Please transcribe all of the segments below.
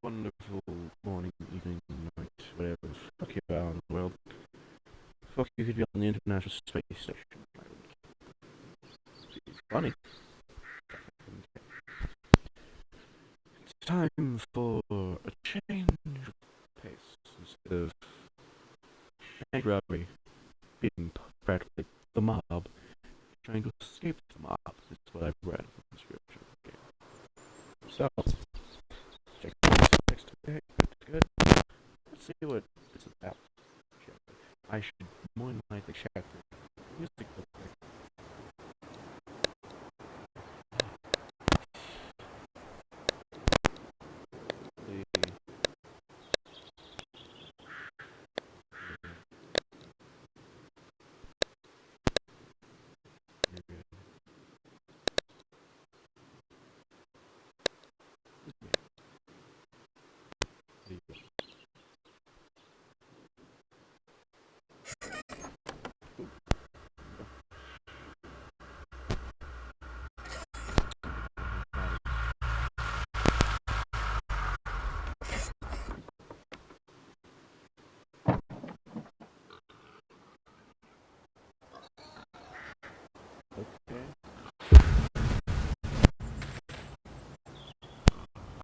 wonderful morning, evening, night, whatever the fuck you are in the world. Fuck, you could be on the International Space Station. It's funny. It's time for a change of pace instead of bank robbery being practically the mob, trying to escape the mob. That's what I've read in the scripture. So, check text. Okay, good. Let's see what it's about. I should more than likely check the music.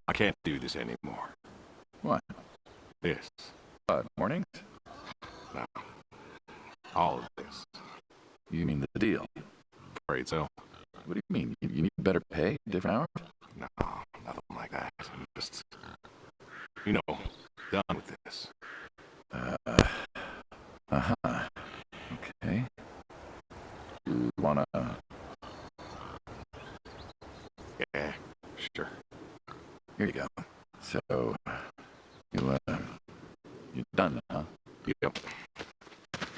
I can't do this anymore. What? This. Mornings? No. All of this. You mean the deal? Afraid so. What do you mean? You need better pay? Different hours? No, nothing like that. I'm just, done with this. Okay. You wanna... Yeah, sure. Here you go. So, you're done, huh? Yep.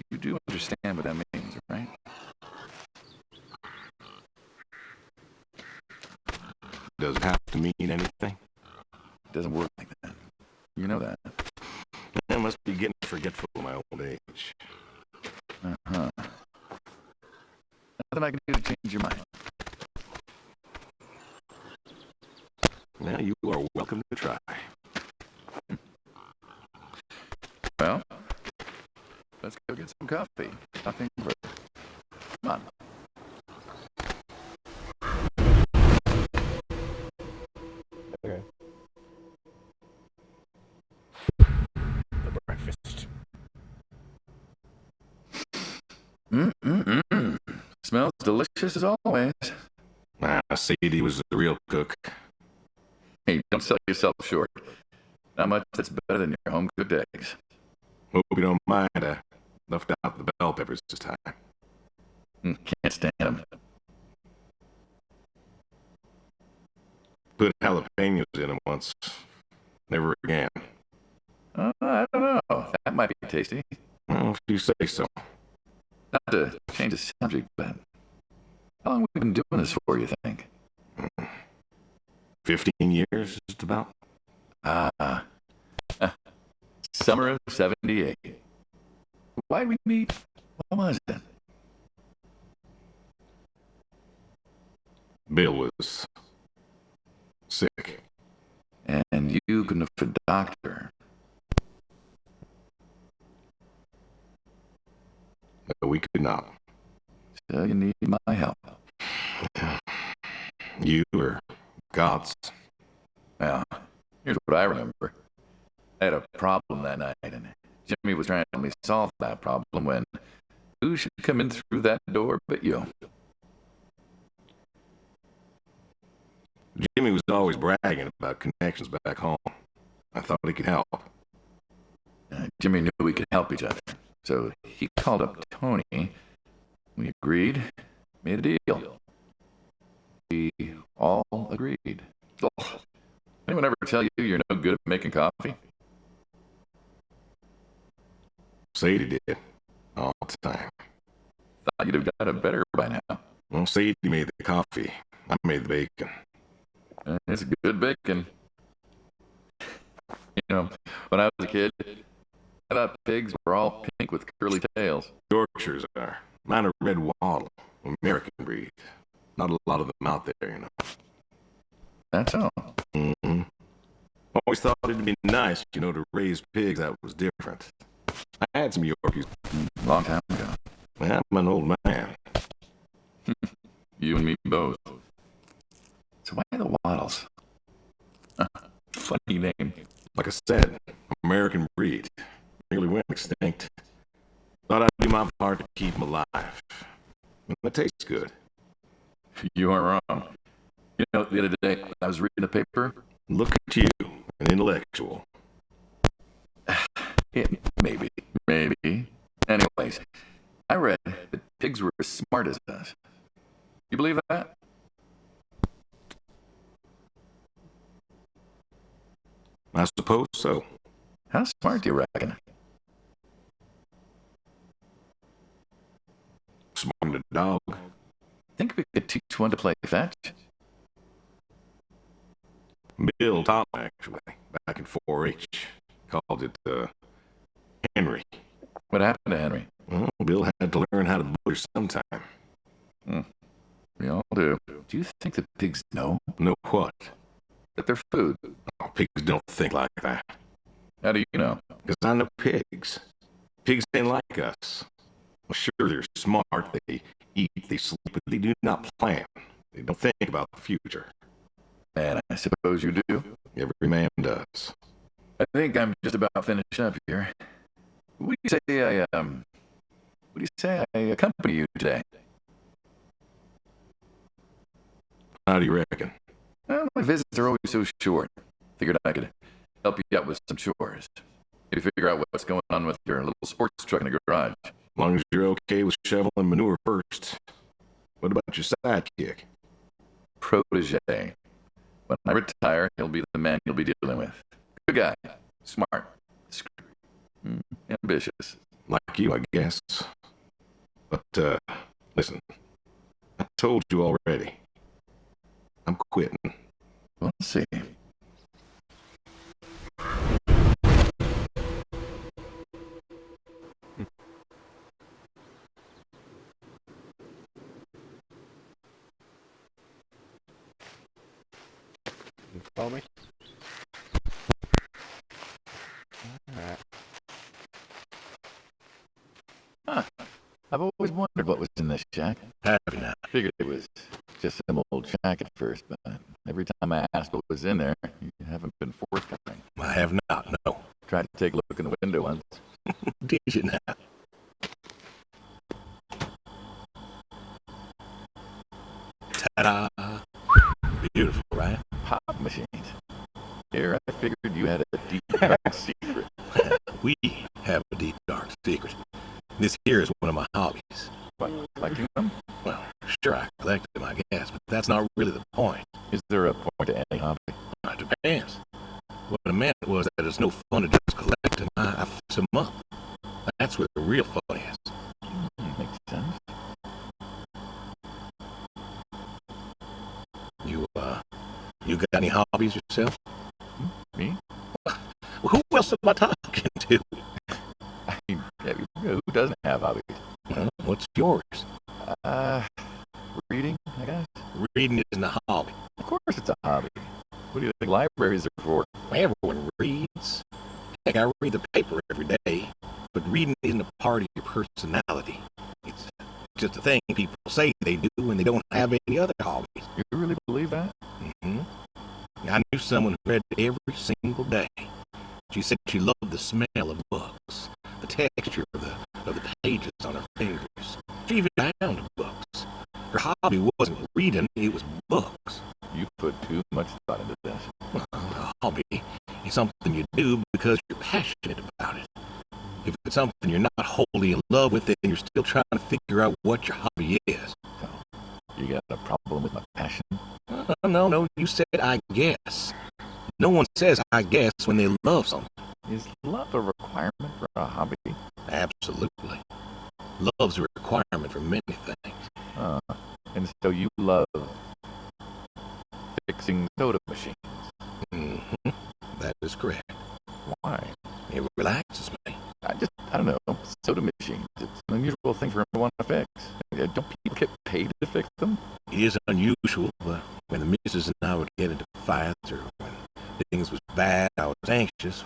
You do understand what that means, right? Does it have to mean anything? It doesn't work like that. You know that. I must be getting forgetful of my old age. Nothing I can do to change your mind. Now you are welcome to try. Well, let's go get some coffee. Nothing further. Come on. Okay. The breakfast. Smells delicious as always. Sadie was the real cook. Hey, don't sell yourself short. Not much that's better than your home-cooked eggs. Hope you don't mind. I left out the bell peppers this time. Can't stand them. Put jalapenos in them once. Never again. I don't know. That might be tasty. Well, if you say so. Not to change the subject, but how long have we been doing this for, you think? 15 years, just about. Summer of 78. Why'd we meet? What was it? Bill was sick. And you couldn't afford a doctor. But we could not. So you need my help. You were God's. Well, here's what I remember. I had a problem that night, and Jimmy was trying to help me solve that problem when who should come in through that door but you? Jimmy was always bragging about connections back home. I thought he could help. Jimmy knew we could help each other, so he called up Tony. We agreed, made a deal. We all agreed. Anyone ever tell you you're no good at making coffee? Sadie did. All the time. Thought you'd have got it better by now. Well, Sadie made the coffee. I made the bacon. It's good bacon. When I was a kid, I thought pigs were all pink with curly tails. Yorkshires are. Mine are red wattle. American breed. Not a lot of them out there, That's all. Mm-hmm. Always thought it'd be nice, to raise pigs that was different. I had some Yorkies. Long time ago. I'm an old man. You and me both. So why the Waddles? Funny name. Like I said, American breed. Nearly went extinct. Thought I'd do my part to keep them alive. And it tastes good. You aren't wrong. The other day, I was reading the paper. Look at you, an intellectual. Yeah, maybe. Anyways, I read that pigs were as smart as us. You believe that? I suppose so. How smart do you reckon? Smart as a dog. Think we could teach one to play fetch? Bill taught me, actually, back in 4-H. Called it, Henry. What happened to Henry? Well, Bill had to learn how to butcher sometime. We all do. Do you think the pigs know Know what? that they're food? Oh, pigs don't think like that. How do you know? Because I know pigs. Pigs ain't like us. Well, sure, they're smart. They eat, they sleep, but they do not plan. They don't think about the future. And I suppose you do. Every man does. I think I'm just about finished up here. What do you say I accompany you today? How do you reckon? Well, my visits are always so short. Figured I could help you out with some chores. Maybe figure out what's going on with your little sports truck in the garage. As long as you're okay with shoveling manure first. What about your sidekick? Protege. When I retire, he'll be the man you'll be dealing with. Good guy. Smart. Ambitious. Like you, I guess. But, listen. I told you already. I'm quitting. We'll see. You follow me? Alright. I've always wondered what was in this shack. Happy now. Figured it was just some old shack at first, but every time I asked what was in there, you haven't been forthcoming. I have not, no. Tried to take a look in the window once. Did you now? Ta-da! Beautiful, right? Pop machines. Here, I figured you had a deep, dark secret. We have a deep, dark secret. This here is one of my hobbies. What, collecting them? Well, sure, I collect them, I guess, but that's not really the point. Is there a point to any hobby? It depends. What I meant was that it's no fun to just collect them. I fix them up. That's where the real fun is. Makes sense. You got any hobbies yourself? Me? Well, who else am I talking to? I mean, who doesn't have hobbies? Well, what's yours? Reading, I guess. Reading isn't a hobby. Of course it's a hobby. What do you think libraries are for? Everyone reads. Heck, I read the paper every day. But reading isn't a part of your personality. It's just a thing people say they do when they don't have any other hobbies. You really believe that? I knew someone who read every single day. She said she loved the smell of books, the texture of the pages on her fingers. She even bound books. Her hobby wasn't reading, it was books. You put too much thought into this. Well, a hobby is something you do because you're passionate about it. If it's something you're not wholly in love with, then you're still trying to figure out what your hobby is. So, you got a problem with my passion? No, you said I guess. No one says I guess when they love something. Is love a requirement for a hobby? Absolutely. Love's a requirement for many things. And so you love fixing soda machines? That is correct. Why? It relaxes me. I don't know, soda machines. It's an unusual thing for everyone to fix. Don't people get paid to fix them? It is unusual, but when the missus and I would get into fights or when things was bad, I was anxious.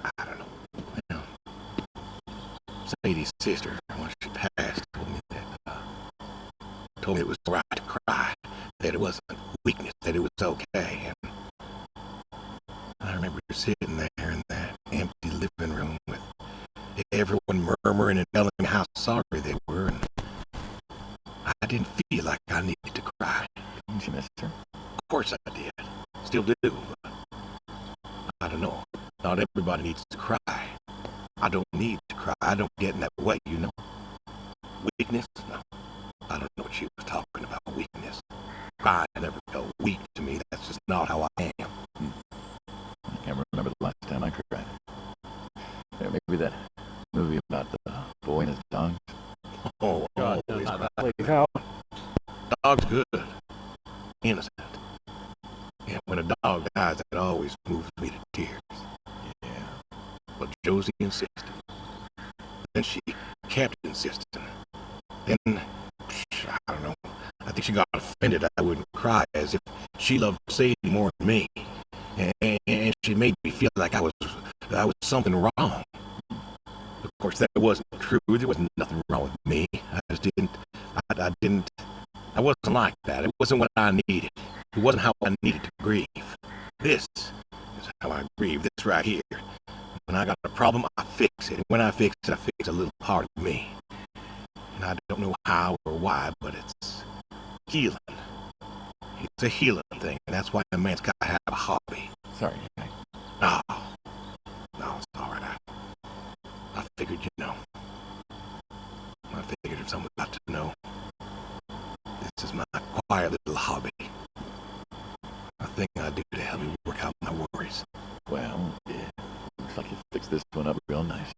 I don't know. Well, Sadie's sister, when she passed, told me it was right to cry, that it wasn't weakness, that it was okay. And I remember sitting there in that empty living room with everyone murmuring and telling me how sorry they were, and I didn't feel like I needed to cry. Didn't you miss her? Of course I did. Still do. But I don't know. Not everybody needs to cry. I don't need to cry. I don't get in that way, you know. Weakness? No. I don't know what she was talking about, weakness. Crying never felt weak to me. That's just not how I am. I can't remember the last time I cried. Yeah, maybe that movie about the boy and his dogs. Oh, God, always not cry. that place out. Dog's good. Innocent. Yeah, when a dog dies, that always moves me to tears. Yeah. But Josie insisted. Then she kept insisting. Then, I don't know. I think she got offended I wouldn't cry, as if she loved Sadie more than me. And she made me feel like I was something wrong. Of course, that wasn't true. There was nothing wrong with me. I just didn't. I wasn't like that. It wasn't what I needed. It wasn't how I needed to grieve. This is how I grieve. This right here. When I got a problem, I fix it. And when I fix it, I fix a little part of me. And I don't know how or why, but it's healing. It's a healing thing, and that's why a man's got to have a hobby. Sorry, Jack. No, it's all right. I figured you know. I figured if someone got to know, this is my quiet little hobby. A thing I do to help me work out my worries. Well, yeah. Looks like you fixed this one up real nice.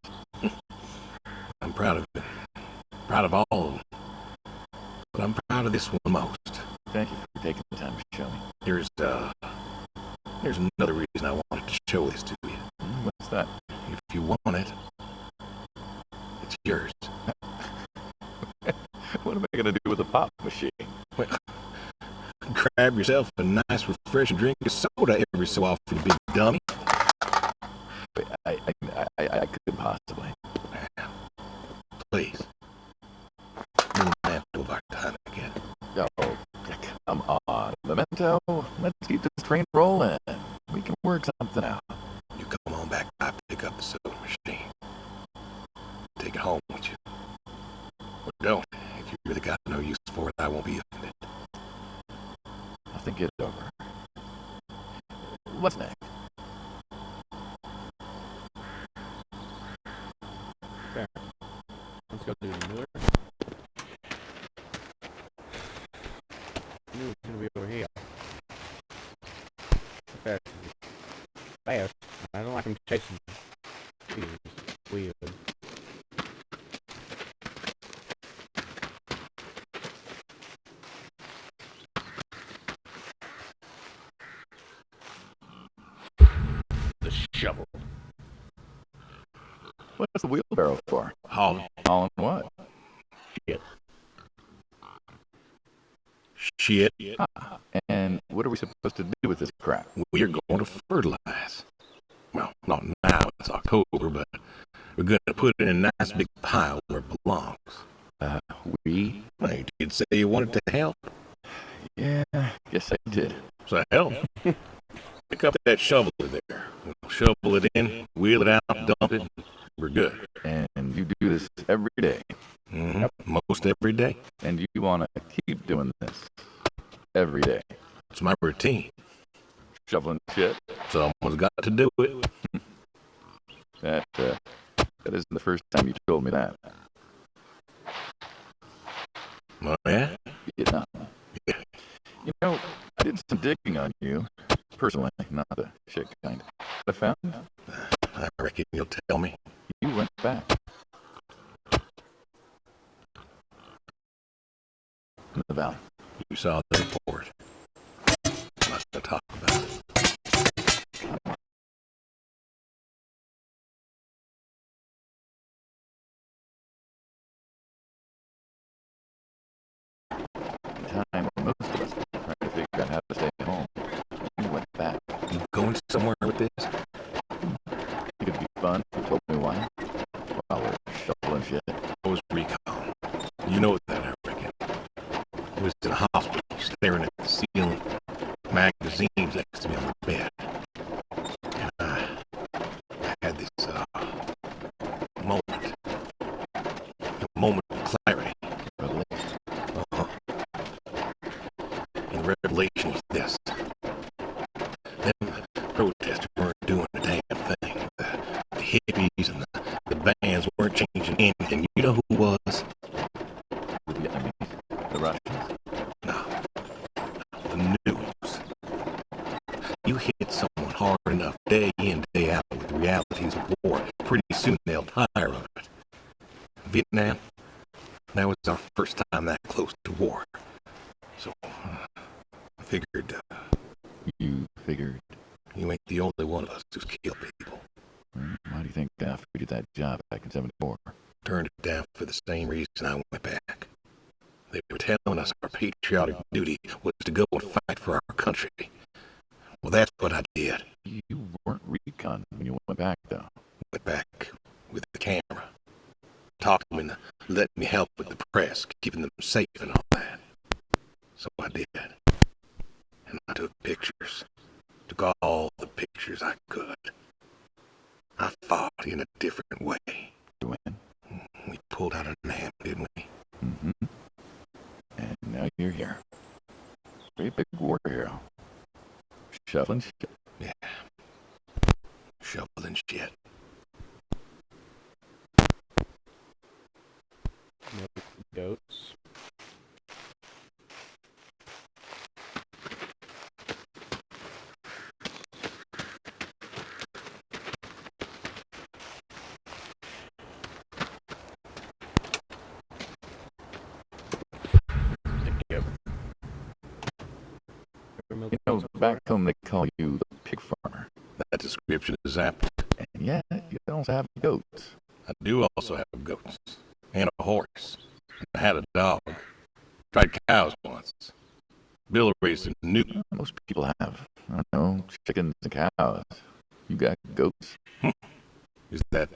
I'm proud of it. Proud of all of them. But I'm proud of this one most. Thank you for taking the time to show me. Here's another reason I wanted to show this to you. What's that? If you want it, it's yours. What am I gonna do with a pop machine? Well, grab yourself a nice, refreshing drink of soda every so often, you big dummy. Wait, I couldn't possibly. Please. Memento of our time again. Oh, come on, Memento. Let's keep this train rolling. We can work something out. You come on back, I pick up the soda machine. Take it home with you. Or don't. If you really got no use for it, I won't be offended. I'll think it over. What's next? Fair. Let's go do the Miller. Miller's gonna be over here. Fast. Fast. I don't like him chasing me. He's weird. The shovel. What's the wheelbarrow for? All All in what? Shit. shit. Ah, and what are we supposed to do with this crap? We're going to fertilize. Well, not now, it's October, but we're going to put it in a nice big pile where it belongs. We? Well, you did say you wanted to help. Yeah, guess I did. So help. Pick up that shovel there. We'll shovel it in, wheel it out, dump it. We're good. And you do this every day. Mm-hmm. Most every day. And you want to keep doing this every day. It's my routine. Shoveling shit. Someone's got to do it. That isn't the first time you told me that. Oh, yeah? Vietnam. You know, I did some digging on you. Personally, not the shit kind. I found I reckon you'll tell me. you went back. In the valley. You saw the report. I'm not going to talk about it. He was in a hospital, staring at the ceiling, magazines next to me on the bed. And I had this moment, a moment of clarity. Revelation. And the revelation was this. Them protesters weren't doing a damn thing. The hippies and the bands weren't changing anything. You know who was? The Vietnamese. The Russians. No. The news. You hit someone hard enough day in, day out with the realities of war, pretty soon they'll tire of it. Vietnam, that was our first time that close to war. So, I figured, You figured. you ain't the only one of us who's killed people. Why do you think I did that job back in '74? Turned it down for the same reason I went back. They were telling us our patriotic duty was to go and fight for our country. Well, that's what I did. You weren't recon when you went back, though. Went back with the camera. Talked to them and let me help with the press, keeping them safe and all that. So I did. And I took pictures. Took all the pictures I could. I fought in a different way. You win. We pulled out a nap, didn't we? Mm-hmm. And now you're here. Great big war hero. Shoveling shit. Yeah. Shoveling shit. Milk goats. Yep. You know, back home they call you the pig farmer. That description is apt. And yet, you also have goats. I do also have goats. And a horse. I had a dog. Tried cows once. Bill raised a newt. Most people have. I don't know, chickens and cows. You got goats. Is that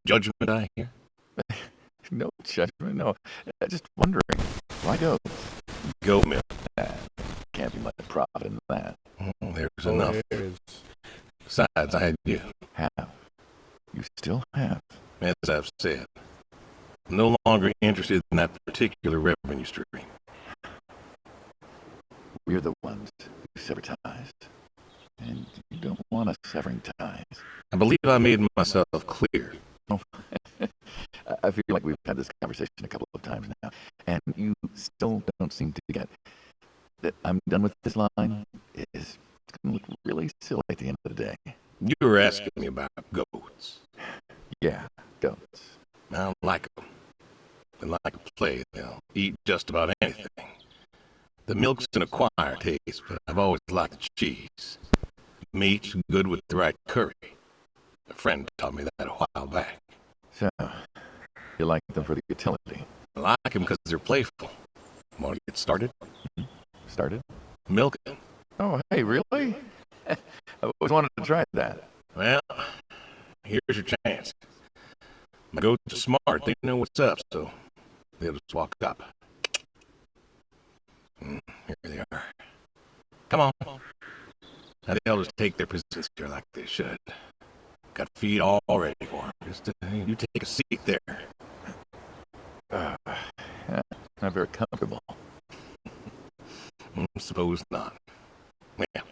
judgment I hear? No judgment, no. Just wondering, why goats? Goat milk. Can't be much profit in that. There's enough. There is. Besides, I had you. Have. You still have. As I've said, I'm no longer interested in that particular revenue stream. We're the ones who sever ties. And you don't want us severing ties. I believe I made myself clear. I feel like we've had this conversation a couple of times now, and you still don't seem to get that I'm done with this line. It's going to look really silly at the end of the day. You were asking me about goats. Yeah, goats. I don't like them. They like to play. They'll eat just about anything. The milk's an acquired taste, but I've always liked the cheese. Meat's good with the right curry. A friend taught me that a while back. So, you like them for the utility. I like them because they're playful. Want to get started? Started? Milking. Oh, hey, really? I always wanted to try that. Well, here's your chance. My goats are smart. They know what's up, so they'll just walk up. Here they are. Come on. Now they'll just take their positions here like they should. Got feed all ready for them. Just you take a seat there. Not very comfortable. Suppose not. Well,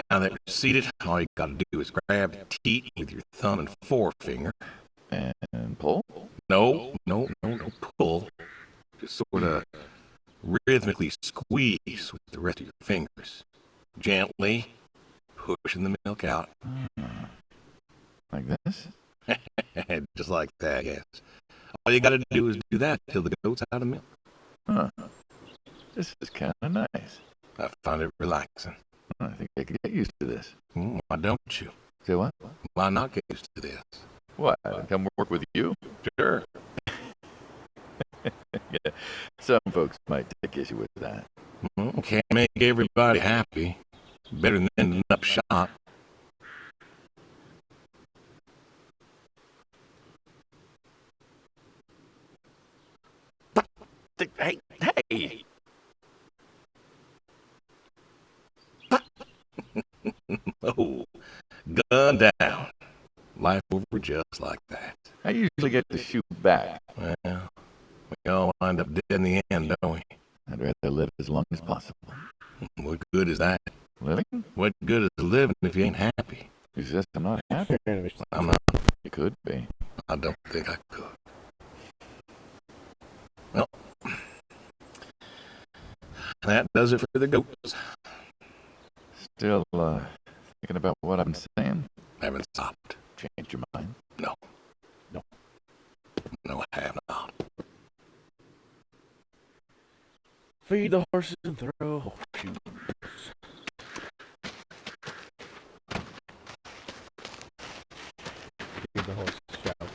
now that you're seated, all you gotta do is grab the teat with your thumb and forefinger. And pull? No, pull. Just sort of rhythmically squeeze with the rest of your fingers. Gently pushing the milk out. Like this? Just like that, yes. All you gotta do is do that till the goat's out of milk. Huh. This is kind of nice. I find it relaxing. I think I could get used to this. Why don't you? Say what? Why not get used to this? What? Come work with you? Sure. Yeah. Some folks might take issue with that. Can't make everybody happy. Better than ending up shot. Hey! Sundown. Life over just like that. I usually get to shoot back. Well, we all wind up dead in the end, don't we? I'd rather live as long as possible. What good is that? Living? What good is living if you ain't happy? You said I'm not happy. I'm not. You could be. I don't think I could. Well, that does it for the goats. Still, thinking about what I'm saying? Haven't stopped. Changed your mind? No, I have not. Feed the horses and throw horseshoes. Feed the horses, shout.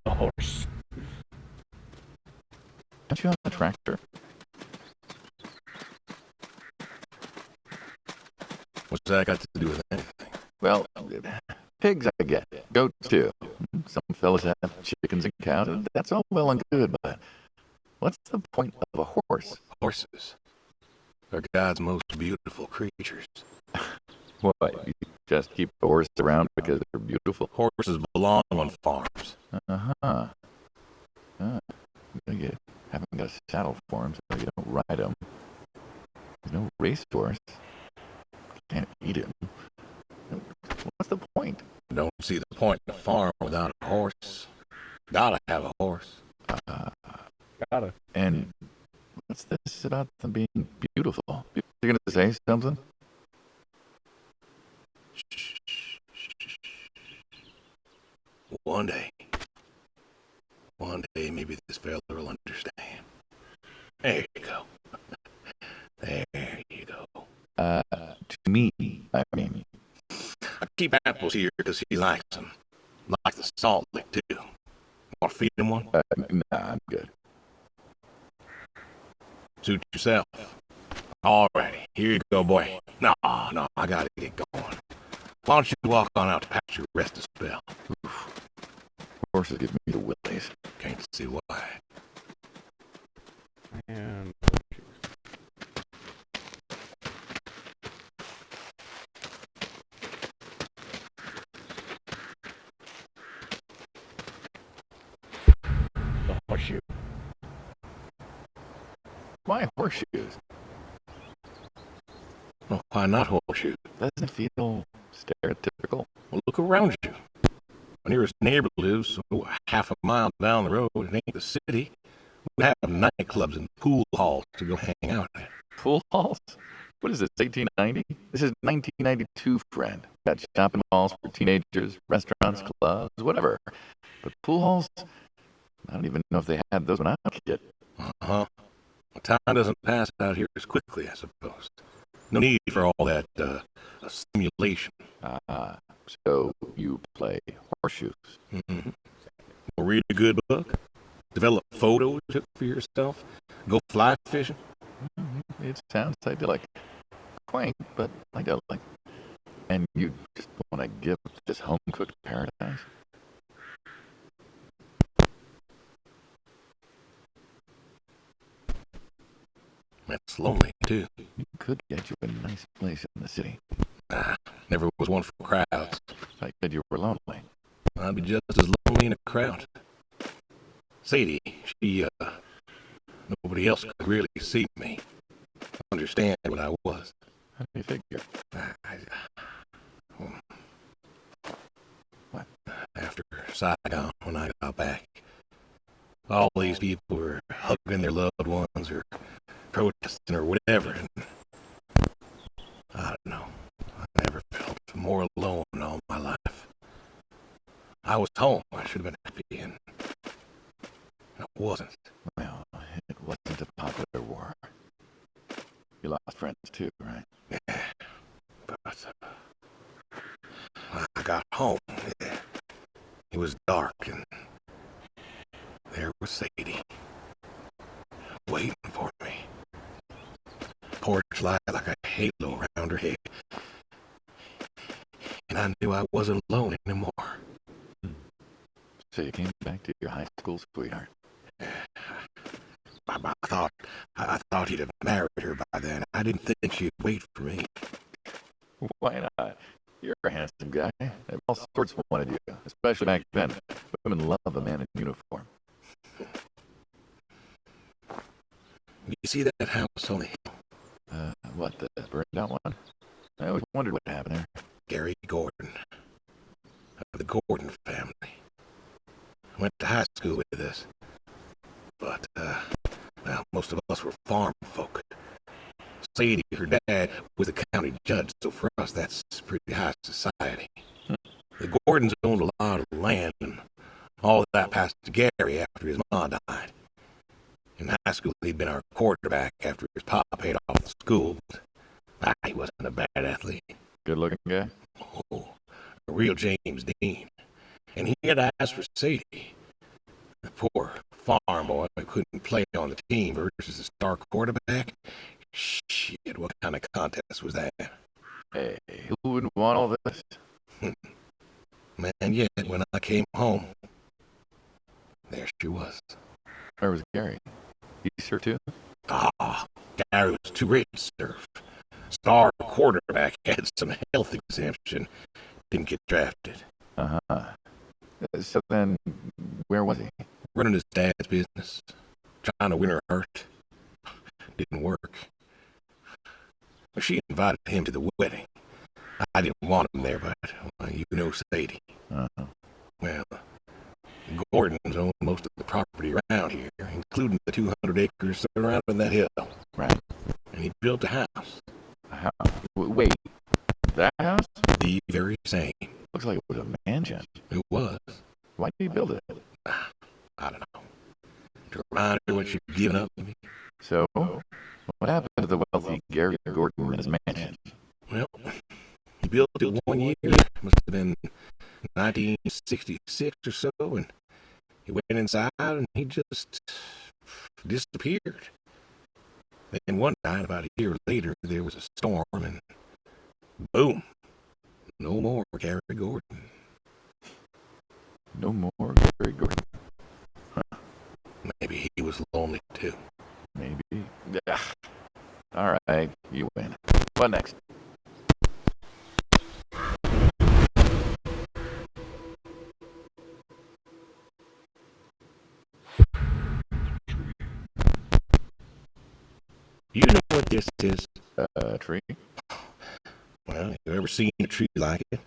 The horse. Aren't you on a tractor? What's that got to do with anything? Well, pigs I get. Goats too. Some fellas have chickens and cows. That's all well and good, but what's the point of a horse? Horses are God's most beautiful creatures. What, you just keep a horse around because they're beautiful? Horses belong on farms. Uh-huh. You haven't got a saddle for them, so you don't ride them. There's no racehorse. Can't eat him. What's the point? Don't see the point in a farm without a horse. Gotta have a horse. Gotta. And what's this about them being beautiful? You're gonna say something? One day, maybe this fella will understand. There you go. There you go. To me, I mean. I keep apples here because he likes them. Like the salt lick, too. Want to feed him one? Nah, I'm good. Suit yourself. Alrighty, here you go, boy. No, I gotta get going. Why don't you walk on out to pasture, rest a spell? Horses give me the willies. Can't see why. And the horseshoe. Why horseshoes? Well, why not horseshoe? Doesn't it feel stereotypical? Well, look around you. My nearest neighbor lives half a mile down the road. It ain't the city. We have nightclubs and pool halls to go hang out at. Pool halls? What is this, 1890? This is 1992, friend. Got shopping malls for teenagers, restaurants, clubs, whatever. But pool halls? I don't even know if they had those when I was a kid. Uh-huh. Time doesn't pass out here as quickly, I suppose. No need for all that, stimulation. So you play horseshoes. Mm-hmm. Or read a good book. Develop photos for yourself. Go fly fishing. It sounds idyllic. Quaint, but idyllic. And you just want to give this home-cooked paradise? That's lonely, too. You could get you a nice place in the city. Never was one for crowds. I said you were lonely. I'd be just as lonely in a crowd. Sadie, nobody else could really see me. Understand what I was. How do you figure? What? After Saigon, when I got back, all these people were hugging their loved ones or protesting or whatever. And I don't know. I never felt more alone in all my life. I was home. I should have been happy, and I wasn't. Well, it wasn't a popular war. You lost friends too, right? Yeah, but I got home. It was dark, and there was Sadie, waiting for me. Porch light like a halo around her head, and I knew I wasn't alone anymore. So you came back to your high school sweetheart. I thought he'd have married her by then. I didn't think she'd wait for me. Why not? You're a handsome guy. All sorts wanted you, especially back then. Women love a man in uniform. You see that house on the hill? What, the burned out one? I always wondered what happened there. Gary Gordon. Of the Gordon family. Went to high school with us. But, well, most of us were farm folk. Sadie, her dad, was a county judge, so for us that's pretty high society. The Gordons owned a lot of land, and all of that passed to Gary after his mom died. In high school, he'd been our quarterback after his pop paid off the school. But he wasn't a bad athlete. Good-looking guy? Oh, a real James Dean. And he had asked for Sadie. The poor farm boy who couldn't play on the team versus a star quarterback. Shit, what kind of contest was that? Hey, who wouldn't want all this? Man, yet when I came home, there she was. Where was Gary? He's here too? Gary was too rich to serve. Star quarterback had some health exemption. Didn't get drafted. So then, where was he? Running his dad's business. Trying to win her heart. Didn't work. She invited him to the wedding. I didn't want him there, but well, you know Sadie. Well, the Gordons own most of the property around here, including the 200 acres surrounding that hill. Right. And he built a house. A house? Wait, that house? The very same. Looks like it was a mansion. It was. Why did he build it? I don't know. To remind her what she'd given up to me. So, what happened to the wealthy Gary Gordon in his mansion? Well, he built it one year. Must have been 1966 or so, and he went inside and he just disappeared. Then one night, about a year later, there was a storm and boom, no more Gary Gordon. No more Gary Gordon. Maybe he was lonely too. Maybe. Yeah. All right, you win. What next? You know what this is? A tree? Well, you ever seen a tree like it?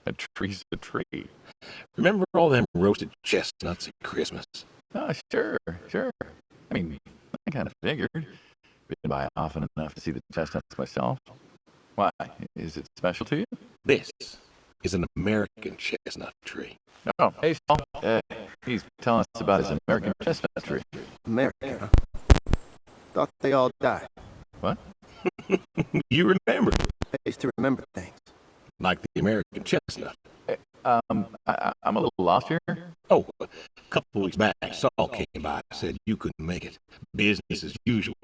A tree's a tree. Remember all them roasted chestnuts at Christmas? Oh, sure. I mean, I kind of figured. Been by often enough to see the chestnuts myself. Why? Is it special to you? This is an American chestnut tree. Oh, hey, Saul. He's telling us about his American chestnut tree. America, huh? Thought they all died. What? You remember, I used to remember things. like the American chestnut. I'm a little lost here. Oh, a couple weeks back, Saul came by and said you couldn't make it. Business as usual.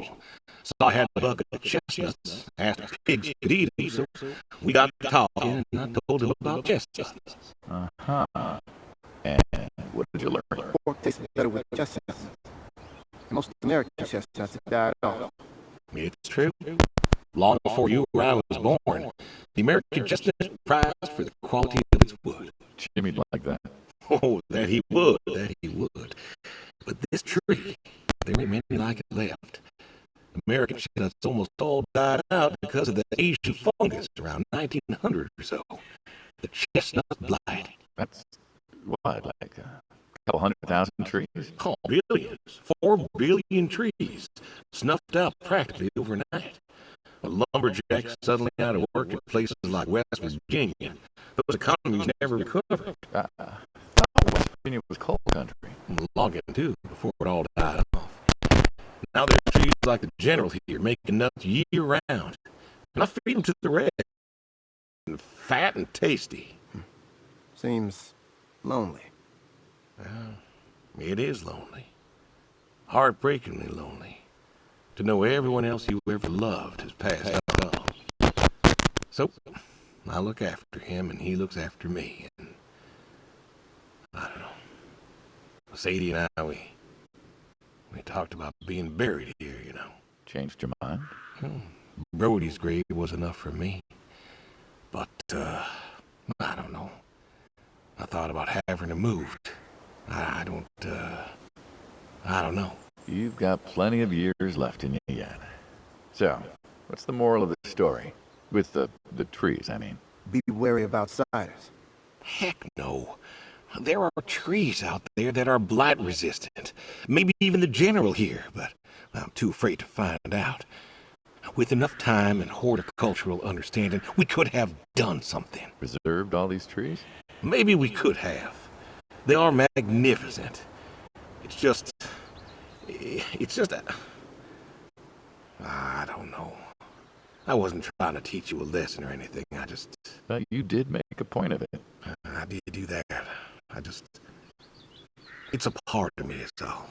Saul had a bucket of chestnuts, asked if pigs could eat them, so we got to talking, and I told him about chestnuts. And what did you learn? Pork tastes better with chestnuts. Most American chestnuts have died off. It's true. Long before you or I was born, the American chestnut was prized for the quality of its wood. Jimmy'd like that. Oh, that he would. But this tree, there ain't many like it left. American chestnuts almost all died out because of the Asian fungus around 1900 or so. The chestnut blight. That's what, like a couple 100,000 trees? Oh, billions. 4 billion trees. Snuffed out practically overnight. A lumberjack suddenly out of work in places like West Virginia. Those economies never recovered. I thought West Virginia was coal country. Logging, too, before it all died off. Now there's trees like the General here making nuts year-round. And I feed them to the red. And fat and tasty. Seems lonely. Well, it is lonely. Heartbreakingly lonely. To know everyone else you ever loved has passed on. So, I look after him and he looks after me. And Sadie and I, we talked about being buried here, you know. Changed your mind? Brody's grave was enough for me. But, I don't know. I thought about having her moved. I don't know. You've got plenty of years left in you yet. So, what's the moral of the story? With the trees, I mean. Be wary of outsiders. Heck no. There are trees out there that are blight resistant. Maybe even the general here, but I'm too afraid to find out. With enough time and horticultural understanding, we could have done something. Preserved all these trees? Maybe we could have. They are magnificent. It's just... I don't know. I wasn't trying to teach you a lesson or anything. But you did make a point of it. I did do that. It's a part of me, that's all.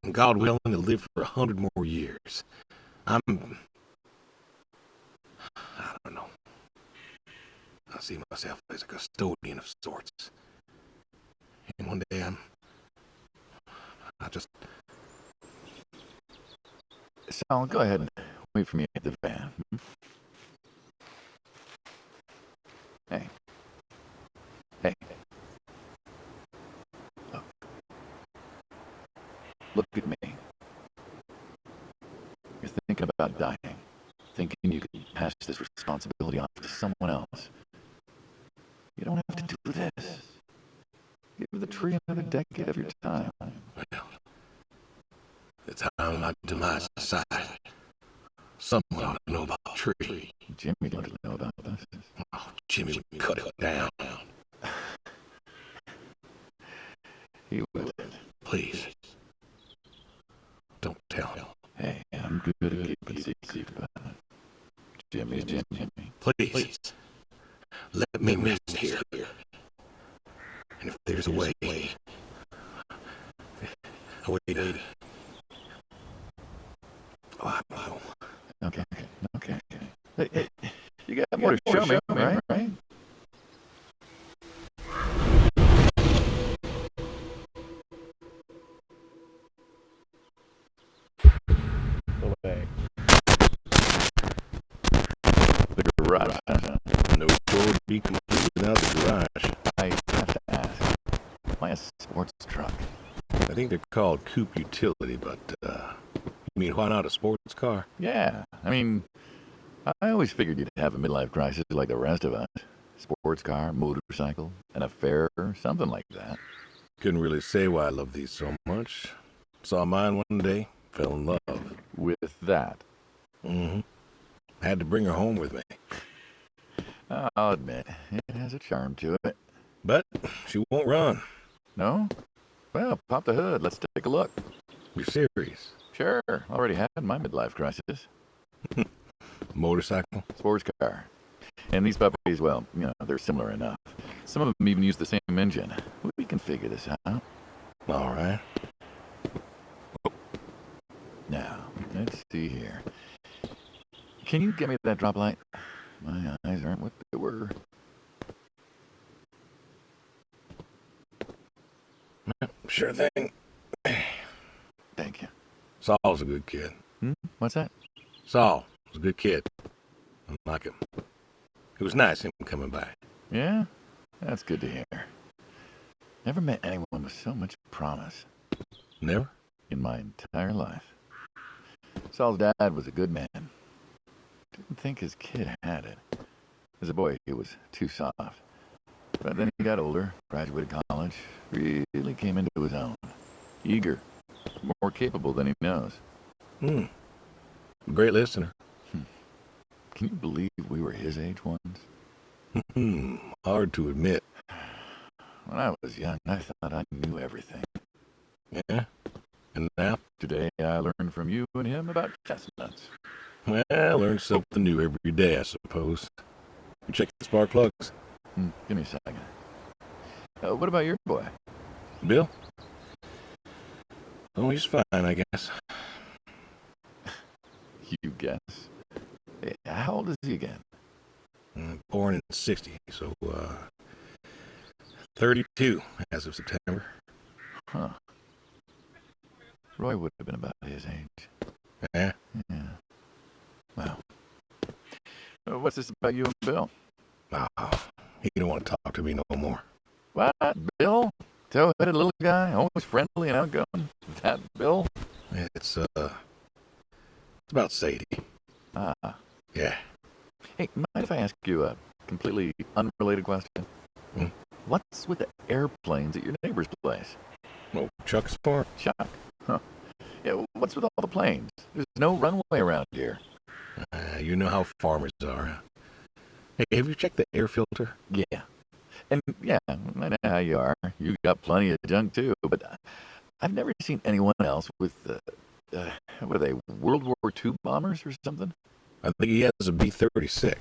And God willing to live for 100 more years. I don't know. I see myself as a custodian of sorts. And one day Sal, go ahead and wait for me at the van. Hey. Look at me. You're thinking about dying. Thinking you could pass this responsibility off to someone else. You don't have to do this. Give the tree another decade of your time. well, the time of my demise aside, someone ought to know about the tree. Jimmy doesn't know about this. Oh, Jimmy would cut it down. He would. Please. Don't tell him. Hey, I'm good at keeping secrets about it. Jimmy's Jimmy. Please. Let me rest here. And if there's a way to... Oh, I don't know. Okay. Hey, you got more to show me, right? Away. The garage. No door would be complete without the garage. I have to ask. Why a sports truck? I think they're called coupe utility, but, you mean why not a sports car? Yeah, I mean, I always figured you'd have a midlife crisis like the rest of us. Sports car, motorcycle, an affair, something like that. Couldn't really say why I love these so much. Saw mine one day, fell in love. With that, Mm-hmm. Had to bring her home with me. I'll admit, it has a charm to it. But she won't run. No? Well, pop the hood. Let's take a look. You're serious? Sure, already had my midlife crisis. Motorcycle? Sports car. And these puppies, well, they're similar enough. Some of them even use the same engine. We can figure this out. All right. Now, let's see here. Can you get me that drop light? My eyes aren't what they were. Sure thing. Thank you. Saul's a good kid. What's that? Saul was a good kid. I like him. It was nice him coming by. Yeah? That's good to hear. Never met anyone with so much promise Never? in my entire life. Saul's dad was a good man. Didn't think his kid had it. As a boy, he was too soft. But then he got older, graduated college, really came into his own. Eager, more capable than he knows. Great listener. Can you believe we were his age once? Hard to admit. When I was young, I thought I knew everything. Yeah? And now? Today, I learned from you and him about chestnuts. Well, I learn something new every day, I suppose. You check the spark plugs? Give me a second. What about your boy? Bill? Oh, he's fine, I guess. You guess. Hey, how old is he again? Born in 60, so, 32 as of September. Huh. Roy would have been about his age. Yeah? Yeah. Well, what's this about you and Bill? He don't want to talk to me no more. What? Bill? Tow-headed little guy, always friendly and outgoing. Is that Bill? It's about Sadie. Ah. Yeah. Hey, mind if I ask you a completely unrelated question? Hmm? What's with the airplanes at your neighbor's place? Oh, Chuck's farm? Chuck. Huh. Yeah, what's with all the planes? There's no runway around here. You know how farmers are. Hey, have you checked the air filter? Yeah. And yeah, I know how you are. You got plenty of junk too, but I've never seen anyone else with, what are they, World War II bombers or something? I think he has a B-36.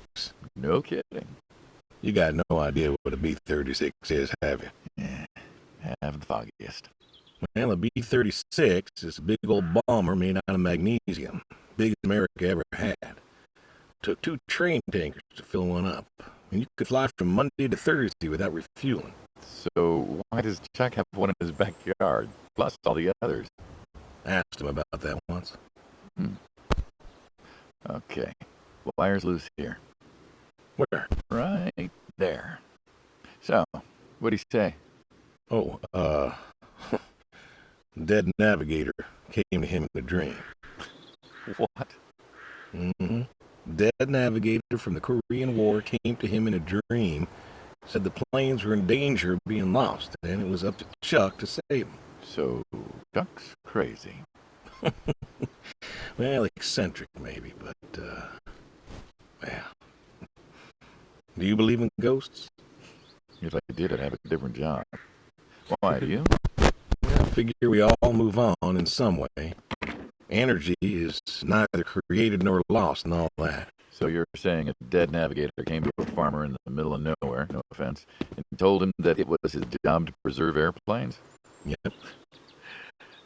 No kidding. You got no idea what a B-36 is, have you? Yeah, have the foggiest. Well, a B-36 is a big old bomber made out of magnesium. Biggest America ever had. Took 2 train tankers to fill one up. And you could fly from Monday to Thursday without refueling. So why does Chuck have one in his backyard, plus all the others? I asked him about that once. Okay, wire's loose here. Where? Right there. So, what'd he say? Oh, Dead Navigator came to him in a dream. What? Mm-hmm. Dead Navigator from the Korean War came to him in a dream, said the planes were in danger of being lost, and it was up to Chuck to save them. So, Chuck's crazy. Well, eccentric maybe, but, well. Do you believe in ghosts? If I did, I'd have a different job. Why, do you? I figure we all move on in some way. Energy is neither created nor lost and all that. So you're saying a dead navigator came to a farmer in the middle of nowhere, no offense, and told him that it was his job to preserve airplanes? Yep.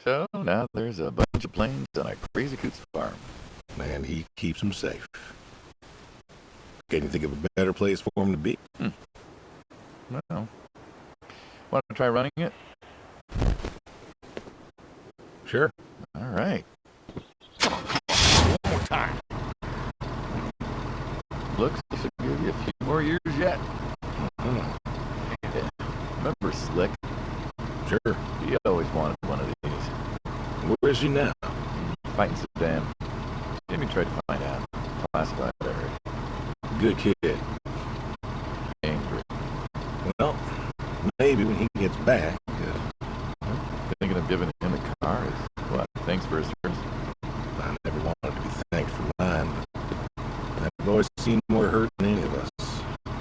So now there's a bunch of planes on a crazy coots farm. And he keeps them safe. Can you think of a better place for him to be? Well, want to try running it? Sure. All right. One more time. Looks to give you a few more years yet. Oh, Yeah. Remember Slick? sure. He always wanted one of these. Where is he now? Fighting Saddam. Jimmy tried to find out. Classified, I heard. Good kid. Angry. Well, maybe when he gets back. Thinking of giving him a car is what? Thanks for his service. I never wanted to be thanked for mine, but that boy's seen more hurt than any of us.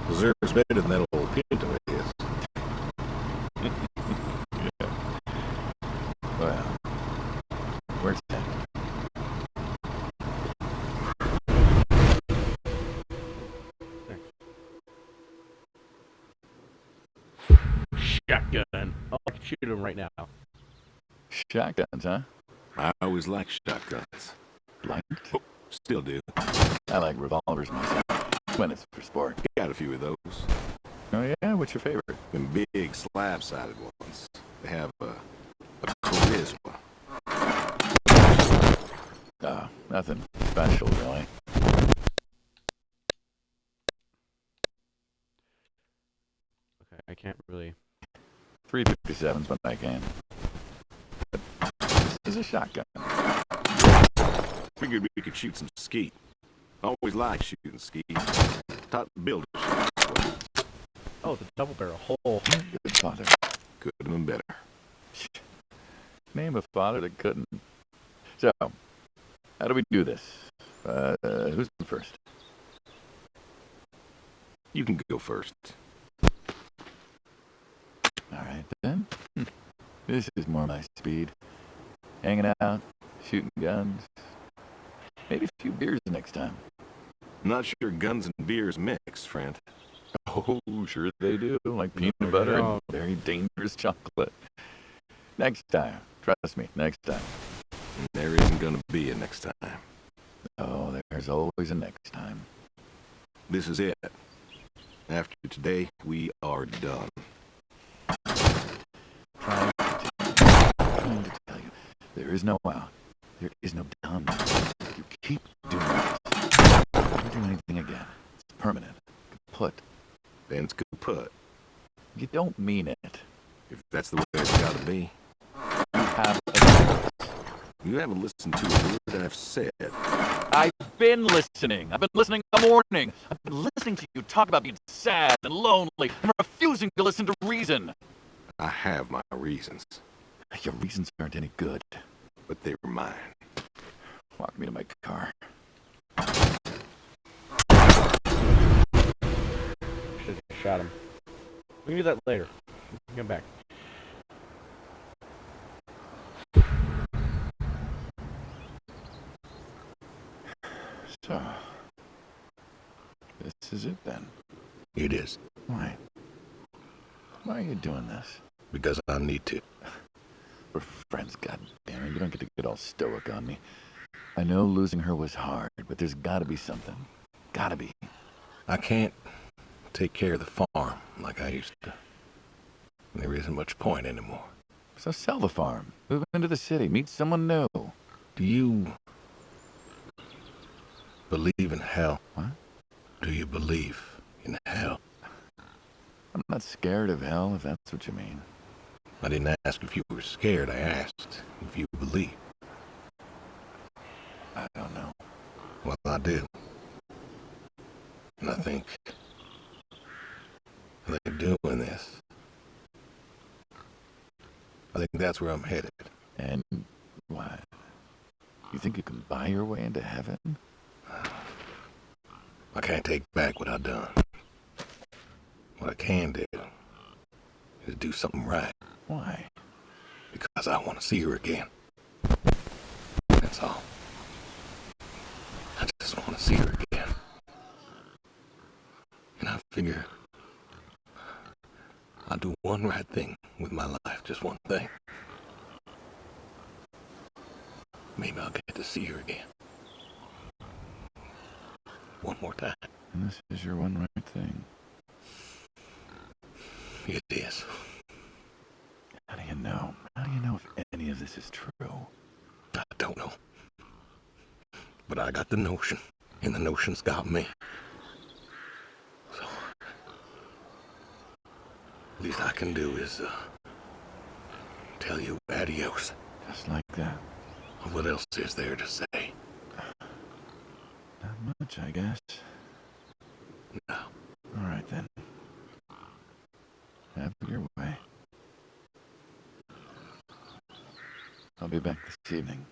Deserves better than that old Pinto is. Well, where's that? Shotgun. Oh, I can shoot him right now. Shotguns, huh? I always liked shotguns. Like? Still do. I like revolvers myself. When it's for sport. Got a few of those. Oh yeah? What's your favorite? Them big slab-sided ones. They have a charisma. Oh, nothing special, really. Okay, I can't really. 357's when I can. But this is a shotgun. Figured we could shoot some skeet. Always liked shooting skeet. Taught the builders. Oh, the double barrel hole. Good father. Could have been better. Name a father that couldn't. So, how do we do this? Who's first? You can go first. All right, then. This is more my speed. Hanging out, shooting guns. Maybe a few beers next time. Not sure guns and beers mix, friend. Oh, sure they do. Like peanut butter and very dangerous chocolate. Next time. Trust me, next time. There isn't gonna be a next time. Oh, there's always a next time. This is it. After today, we are done. Try There is no out. There is no done. You keep doing it. Don't do anything again. It's permanent. Kaput. Then it's kaput. You don't mean it. If that's the way it's gotta be. You have a... You haven't listened to a word I've said. I've been listening. I've been listening all morning. I've been listening to you talk about being sad and lonely and refusing to listen to reason. I have my reasons, Your reasons aren't any good. but they're mine. Walk me to my car. Should have shot him. We can do that later. Come back. So, this is it then. It is. Why? Why are you doing this? Because I need to. We're friends, goddammit. You don't get to get all stoic on me. I know losing her was hard, but there's gotta be something. Gotta be. I can't take care of the farm like I used to. There isn't much point anymore. So sell the farm. Move into the city. Meet someone new. Do you believe in hell? What? Do you believe in hell? I'm not scared of hell, if that's what you mean. I didn't ask if you were scared. I asked if you believe. I don't know. Well, I do. And I think doing this, I think that's where I'm headed. And what? You think you can buy your way into heaven? I can't take back what I've done. What I can do is do something right. Why? Because I want to see her again. That's all. I just want to see her again. And I figure I'll do one right thing with my life, just one thing. Maybe I'll get to see her again. One more time. And this is your one right thing. It is. How do you know? How do you know if any of this is true? I don't know. But I got the notion, and the notion's got me. So, least I can do is, tell you adios. Just like that. What else is there to say? Not much, I guess. No. All right, then. Have your way. I'll be back this evening.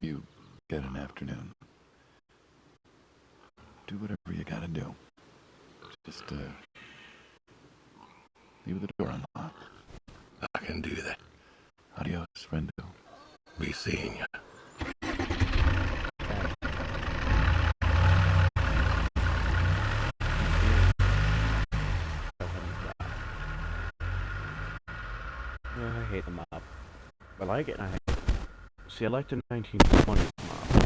You get an afternoon. Do whatever you gotta do. Just, leave the door unlocked. I can do that. Adios, friendo. Be seeing you. I hate the mob. I like it and I hate it. See, I like the 1920s mob.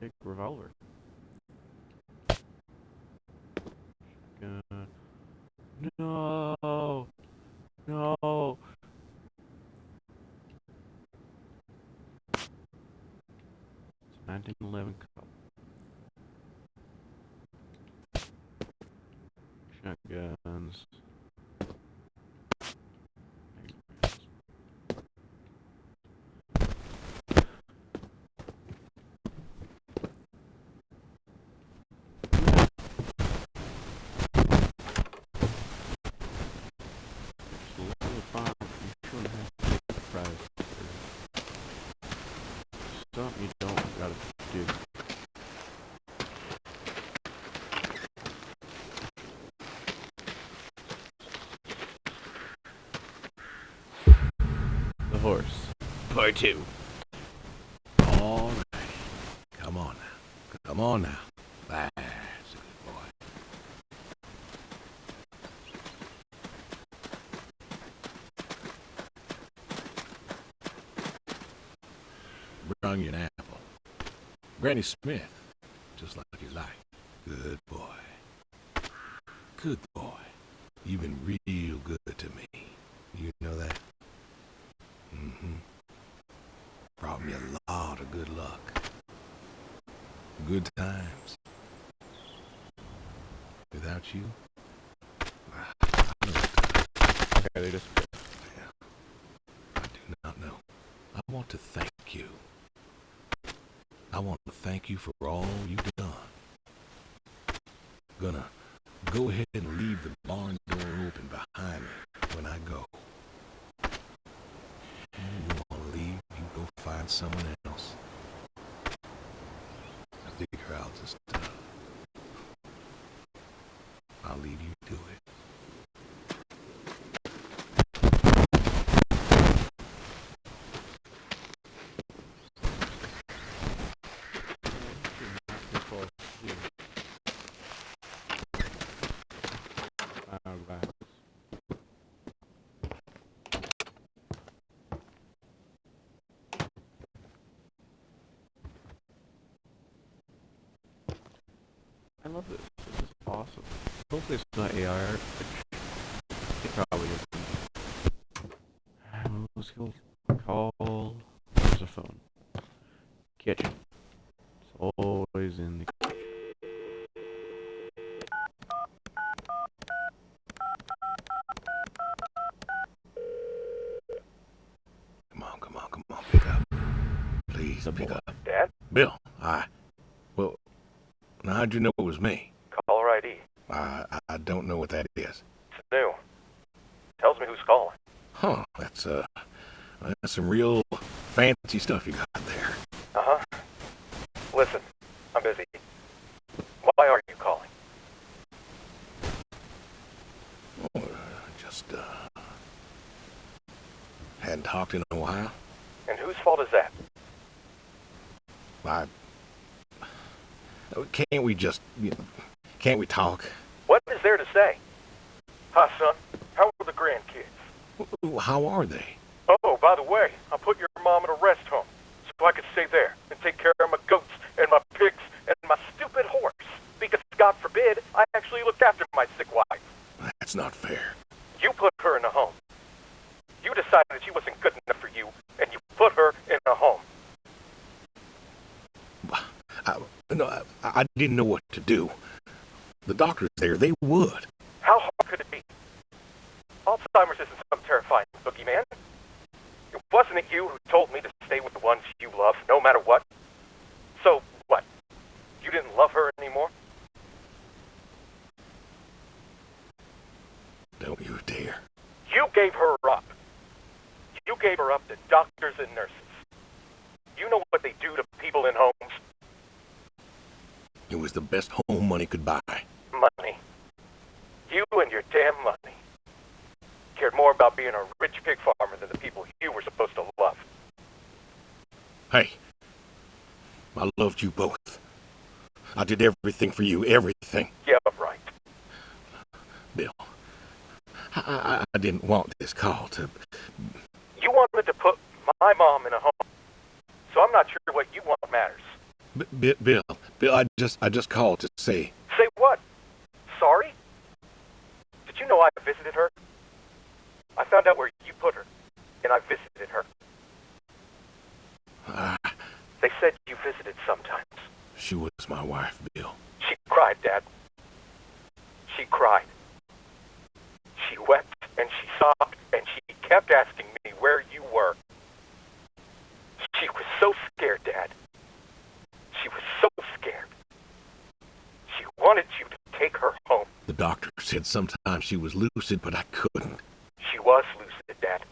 Big revolver. God. No. No. It's 1911 cup. Shotguns. Something you don't gotta do. The horse. Part 2. All right. Come on now. Come on now. That's a good boy. brung you an apple. Granny Smith, just like you like. Good boy. Good boy. You've been real good to me. You know that? Mm-hmm. Brought me a lot of good luck. Good times. Without you, I don't know. Okay, they just. I do not know. I want to thank you. I want to thank you for all you've done. Gonna go ahead and leave the barn door open behind me when I go. You want to leave, you go find someone else. I figure I'll just, I'll leave you to it. I love this. This is awesome. Hopefully it's not AI art, which it probably isn't. Let's go call. There's a phone. Kitchen. It's always in the kitchen. Come on, pick up. Please, pick up. Dad? Bill, well, now how'd you know it was me? Caller ID. I don't know what that is. It's new. Tells me who's calling. Huh, that's some real fancy stuff you got there. Uh-huh. Listen, I'm busy. Why are you calling? Oh, just, hadn't talked in a while. And whose fault is that? Can't we just, can't we talk? What is there to say? Hi, son. How are the grandkids? How are they? Oh, by the way, I put your mom in a rest home so I could stay there and take care of my goats and my pigs and my stupid horse. Because, God forbid, I actually looked after my sick wife. That's not fair. You put her in a home. You decided she wasn't good enough for you, and you put her in a home. I didn't know what to do. The doctors there, they would. How hard could it be? Alzheimer's isn't some terrifying boogeyman. Wasn't it you who told me to stay with the ones you love, no matter what? So, what? You didn't love her anymore? Don't you dare. You gave her up. You gave her up to doctors and nurses. You know what they do to people in homes? It was the best home money could buy. Money. You and your damn money. Cared more about being a rich pig farmer than the people you were supposed to love. Hey, I loved you both. I did everything for you, everything. Yeah, right. Bill, I didn't want this call to... You wanted to put my mom in a home. So I'm not sure what you want matters. Bill, I just called to say... Say what? Sorry? Did you know I visited her? I found out where you put her, and I visited her. They said you visited sometimes. She was my wife, Bill. She cried, Dad. She cried. She wept, and she sobbed, and she kept asking me where you were. She was so scared, Dad. She was so scared. She wanted you to take her home. The doctor said sometimes she was lucid, but I couldn't. She was lucid, Dad.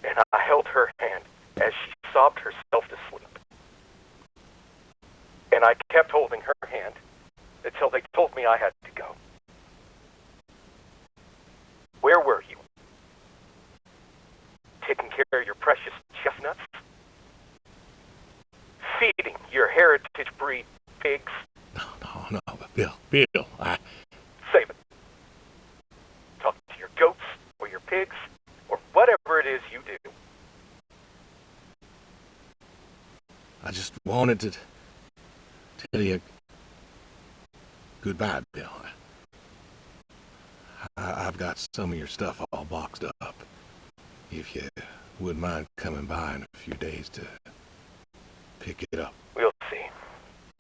And I held her hand as she sobbed herself to sleep. And I kept holding her hand until they told me I had to go. Where were you? Taking care of your precious chestnuts? Feeding your heritage breed pigs? No, Bill, Save it. Talk to your goats or your pigs or whatever it is you do. I just wanted to tell you goodbye, Bill. I've got some of your stuff all boxed up. If you wouldn't mind coming by in a few days to pick it up. We'll see.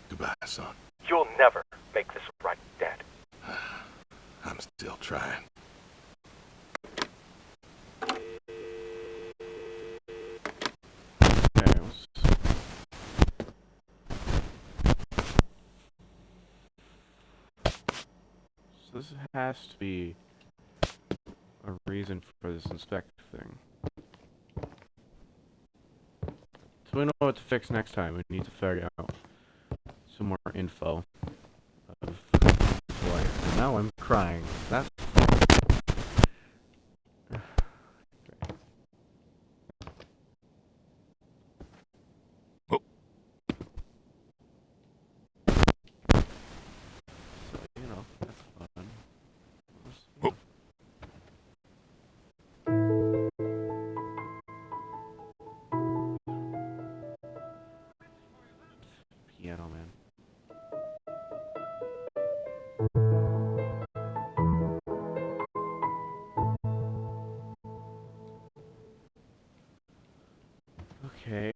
Goodbye, son. You'll never make this right, Dad. I'm still trying. Okay, so this has to be a reason for this inspect thing. So we know what to fix next time. We need to figure out some more info of his life. And now I'm crying. That's so, you know, that's fun. Piano man. Okay.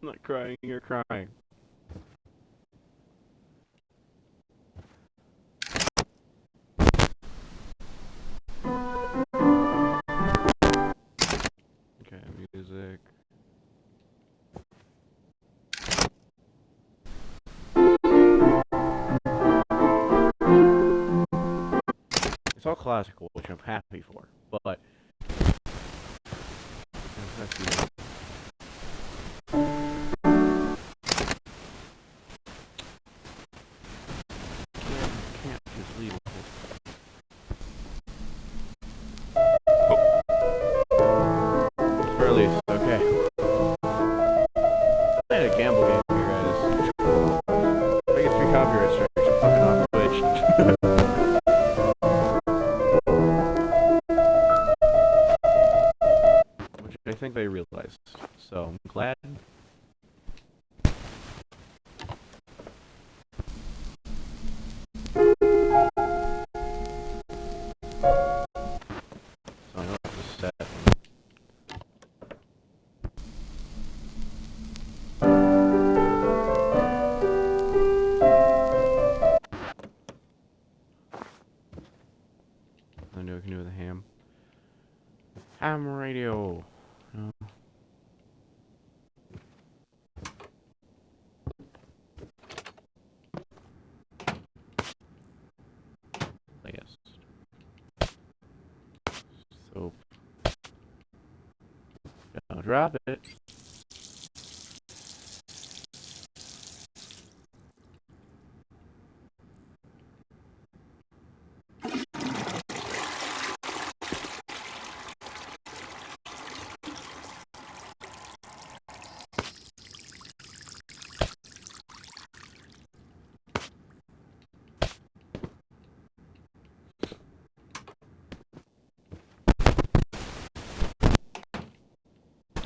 I'm not crying, you're crying. Okay, music. It's all classical, which I'm happy for, but that's can't just leave it. It's for release, okay. I had a gamble game here, guys. If I get 3 copyright strikes, I'm fucking off Twitch. Which I think they realized. So I'm glad. So I know it's set. I know I can do with a ham. Ham radio. No. Yes. Soap. Don't drop it.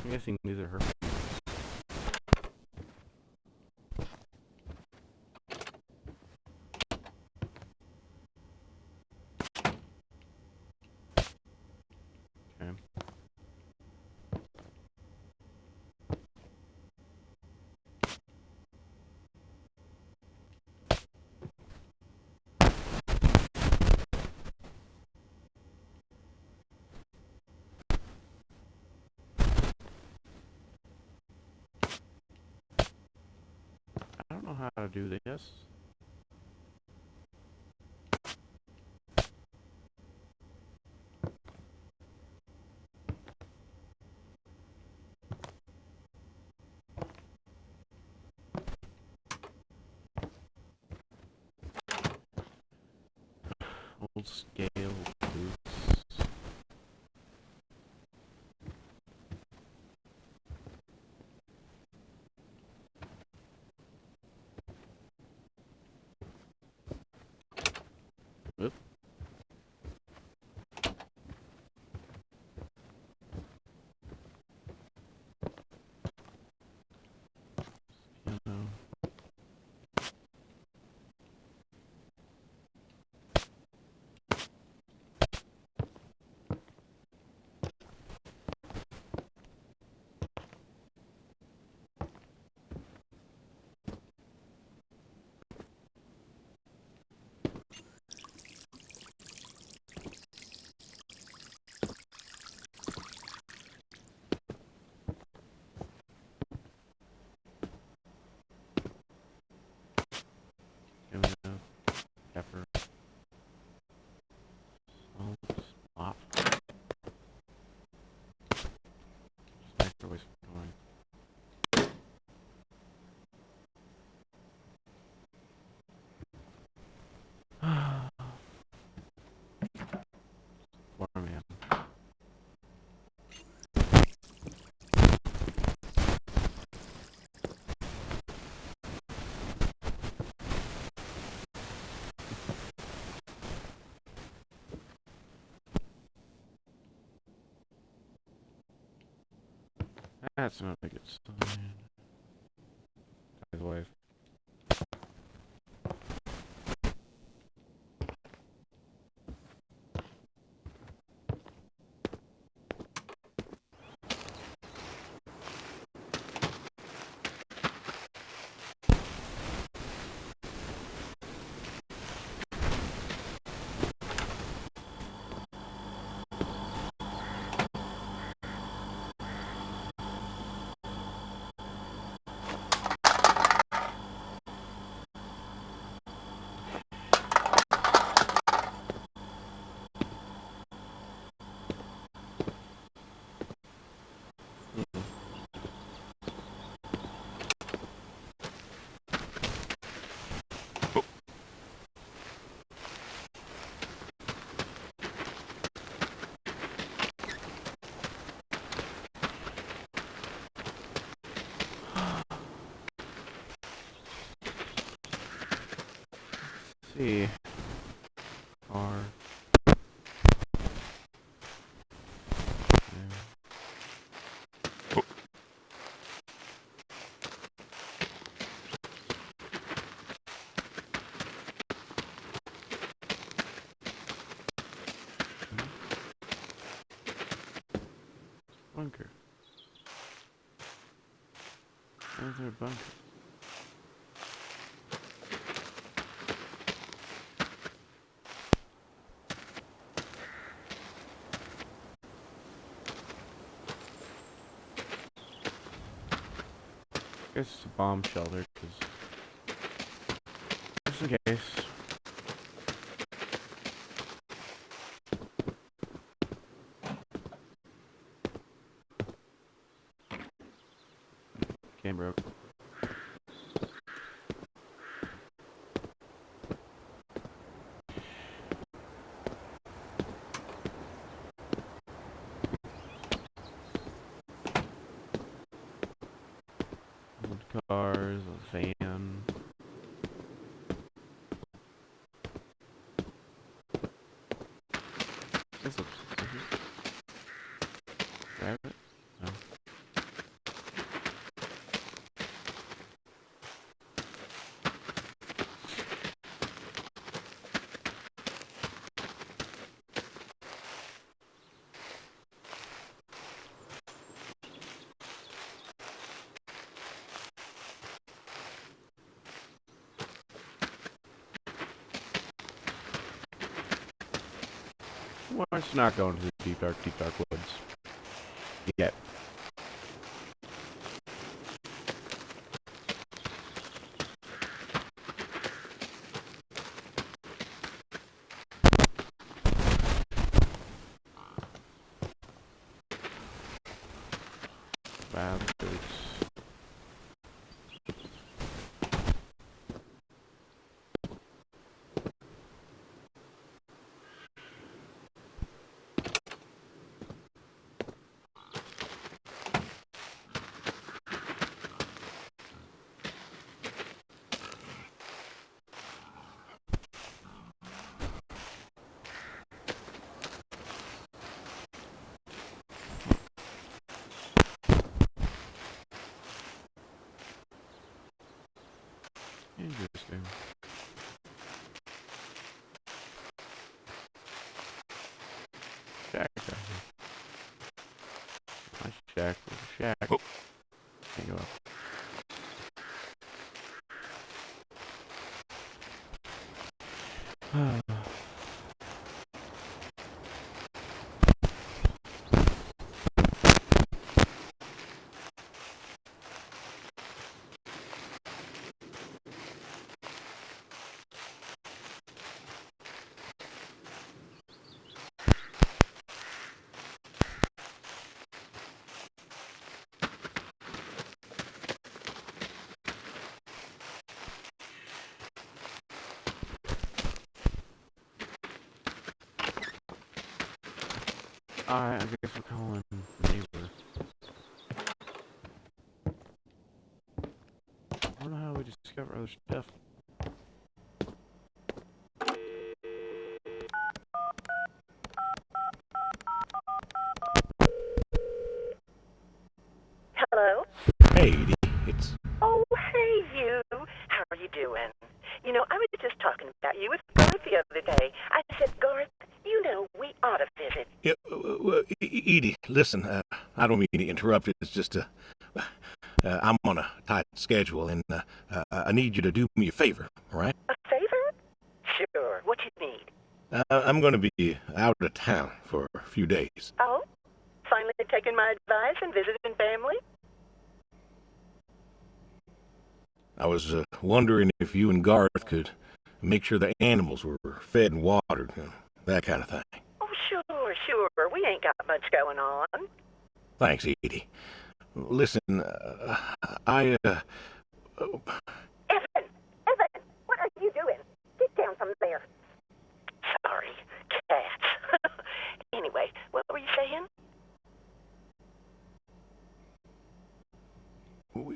I'm guessing these are her. how to do this. Old scale boots. Oop. Piano. Here we go. Pepper. Salt. Mop. Just microwave going. Poor man. That's not a good sign. His wife. See. Car. Yeah. Bunker. Where's their bunker? I guess it's a bomb shelter, just in case. Game broke. Old cars, a van. This looks suspicious. Grab it? No. Well, let's not go into the deep dark woods. Yet. Interesting. Shack right here. My shack was a shack. Oh. Can't go up. Alright, I guess we're calling neighbor. I don't know how we discover other stuff. Hello? Hey, Edie, it's... Oh, hey, you. How are you doing? You know, I was just talking about you with Garth the other day. I said, Garth, you know, we ought to visit. Yeah, Edie, listen, I don't mean to interrupt. It's just, I'm on a tight schedule, and I need you to do me a favor, all right? A favor? Sure. What you need? I'm going to be out of town for a few days. Oh? Finally taking my advice and visiting family? I was wondering if you and Garth could make sure the animals were fed and watered, that kind of thing. Oh, sure. We ain't got much going on. Thanks, Edie. Listen, I, Evan, what are you doing? Get down from there. Sorry, cats. Anyway, what were you saying?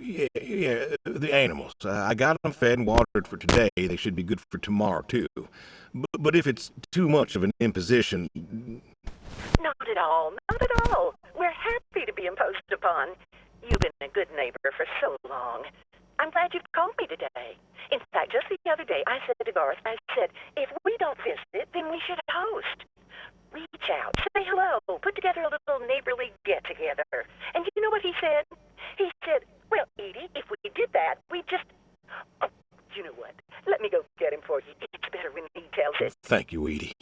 yeah, the animals. I got them fed and watered for today. They should be good for tomorrow, too. But if it's too much of an imposition... Not at all. We're happy to be imposed upon. You've been a good neighbor for so long. I'm glad you've called me today. In fact, just the other day, I said to Garth, if we don't visit, then we should host. Reach out, say hello, put together a little neighborly get-together. And you know what he said? He said, well, Edie, if we did that, we just... Oh, you know what? Let me go get him for you. It's better when he tells it. Thank you, Edie.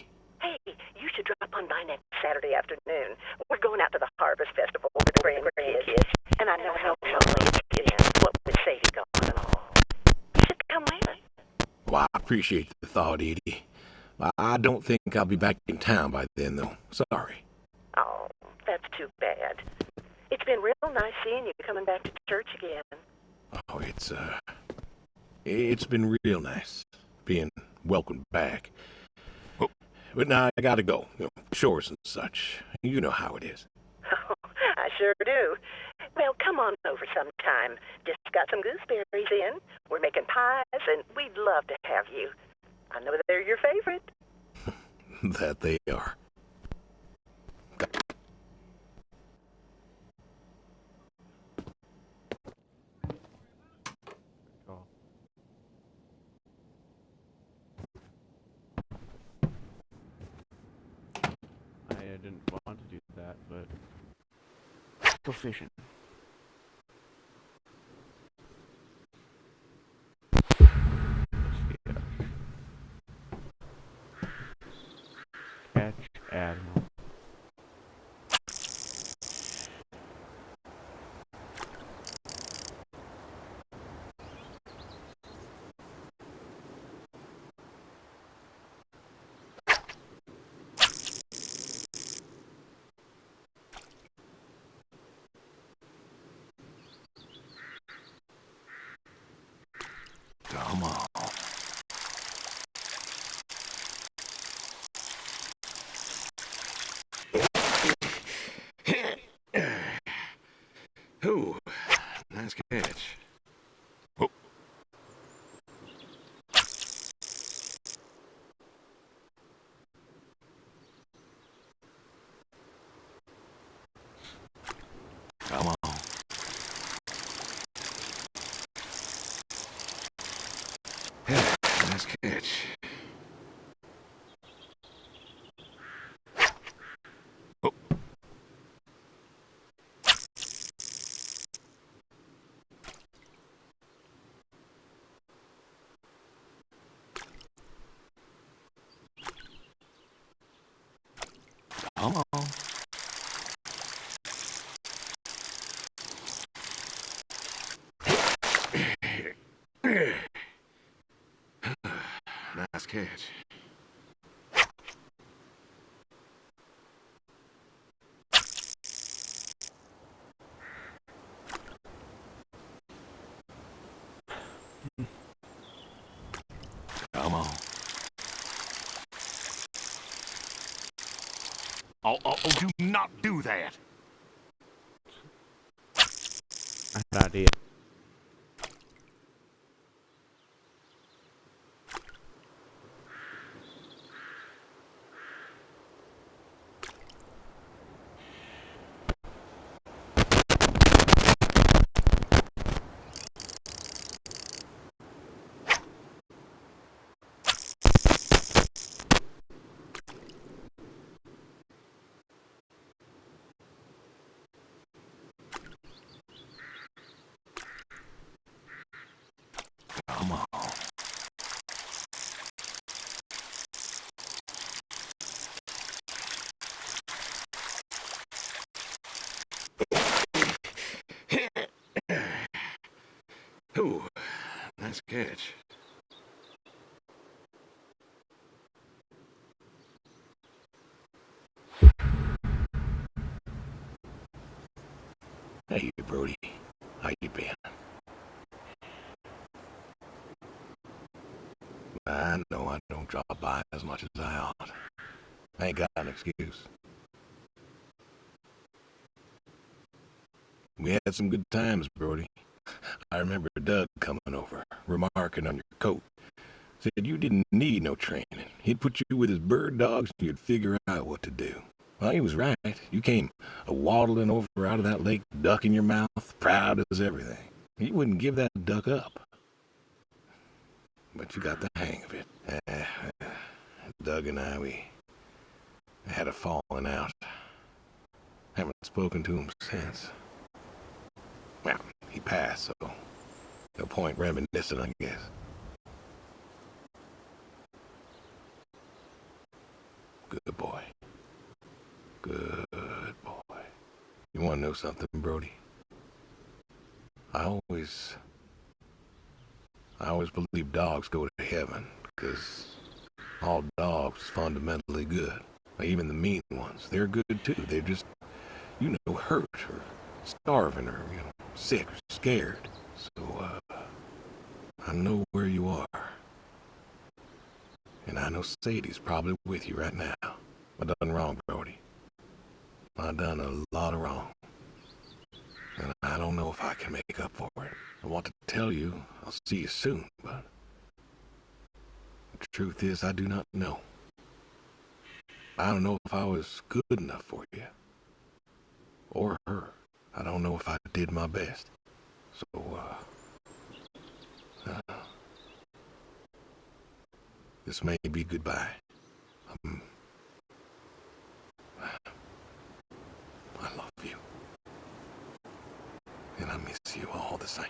Hey, you should drop on by next Saturday afternoon. We're going out to the Harvest Festival with the grandkids. And I know how lonely it is, what with Sadie gone and all. You should come with me. Well, I appreciate the thought, Edie. I don't think I'll be back in town by then, though. Sorry. Oh, that's too bad. It's been real nice seeing you coming back to church again. Oh, it's been real nice being welcomed back. Oh, but now I gotta go. Chores and such. You know how it is. Oh, I sure do. Well, come on over sometime. Just got some gooseberries in. We're making pies, and we'd love to have you. I know they're your favorite. That they are. Call. I didn't want to do that, but let's go fishing. Catch animal. Come on. Ooh, nice catch. Oh. Come on. Nice catch. Oh. Come on. Nice catch. Come on. Oh, do not do that. I had an idea. Come on. Ooh, nice catch. Hey, Brody. How you been? I know I don't drop by as much as I ought. I ain't got an excuse. We had some good times, Brody. I remember Doug coming over, remarking on your coat. Said you didn't need no training. He'd put you with his bird dogs and you'd figure out what to do. Well, he was right. You came waddling over out of that lake, duck in your mouth, proud as everything. He wouldn't give that duck up. But you got the hang of it. Doug and I, we had a falling out. Haven't spoken to him since. Well, he passed, so no point reminiscing, I guess. Good boy. Good boy. You want to know something, Brody? I always believe dogs go to heaven, because all dogs fundamentally good. Even the mean ones, they're good too. They're just, hurt or starving or, sick or scared. So, I know where you are. And I know Sadie's probably with you right now. I done wrong, Brody. I done a lot of wrong. And I don't know if I can make up for it. I want to tell you I'll see you soon, but the truth is I do not know. I don't know if I was good enough for you. Or her. I don't know if I did my best. So, this may be goodbye. I love you. And I miss you all the same.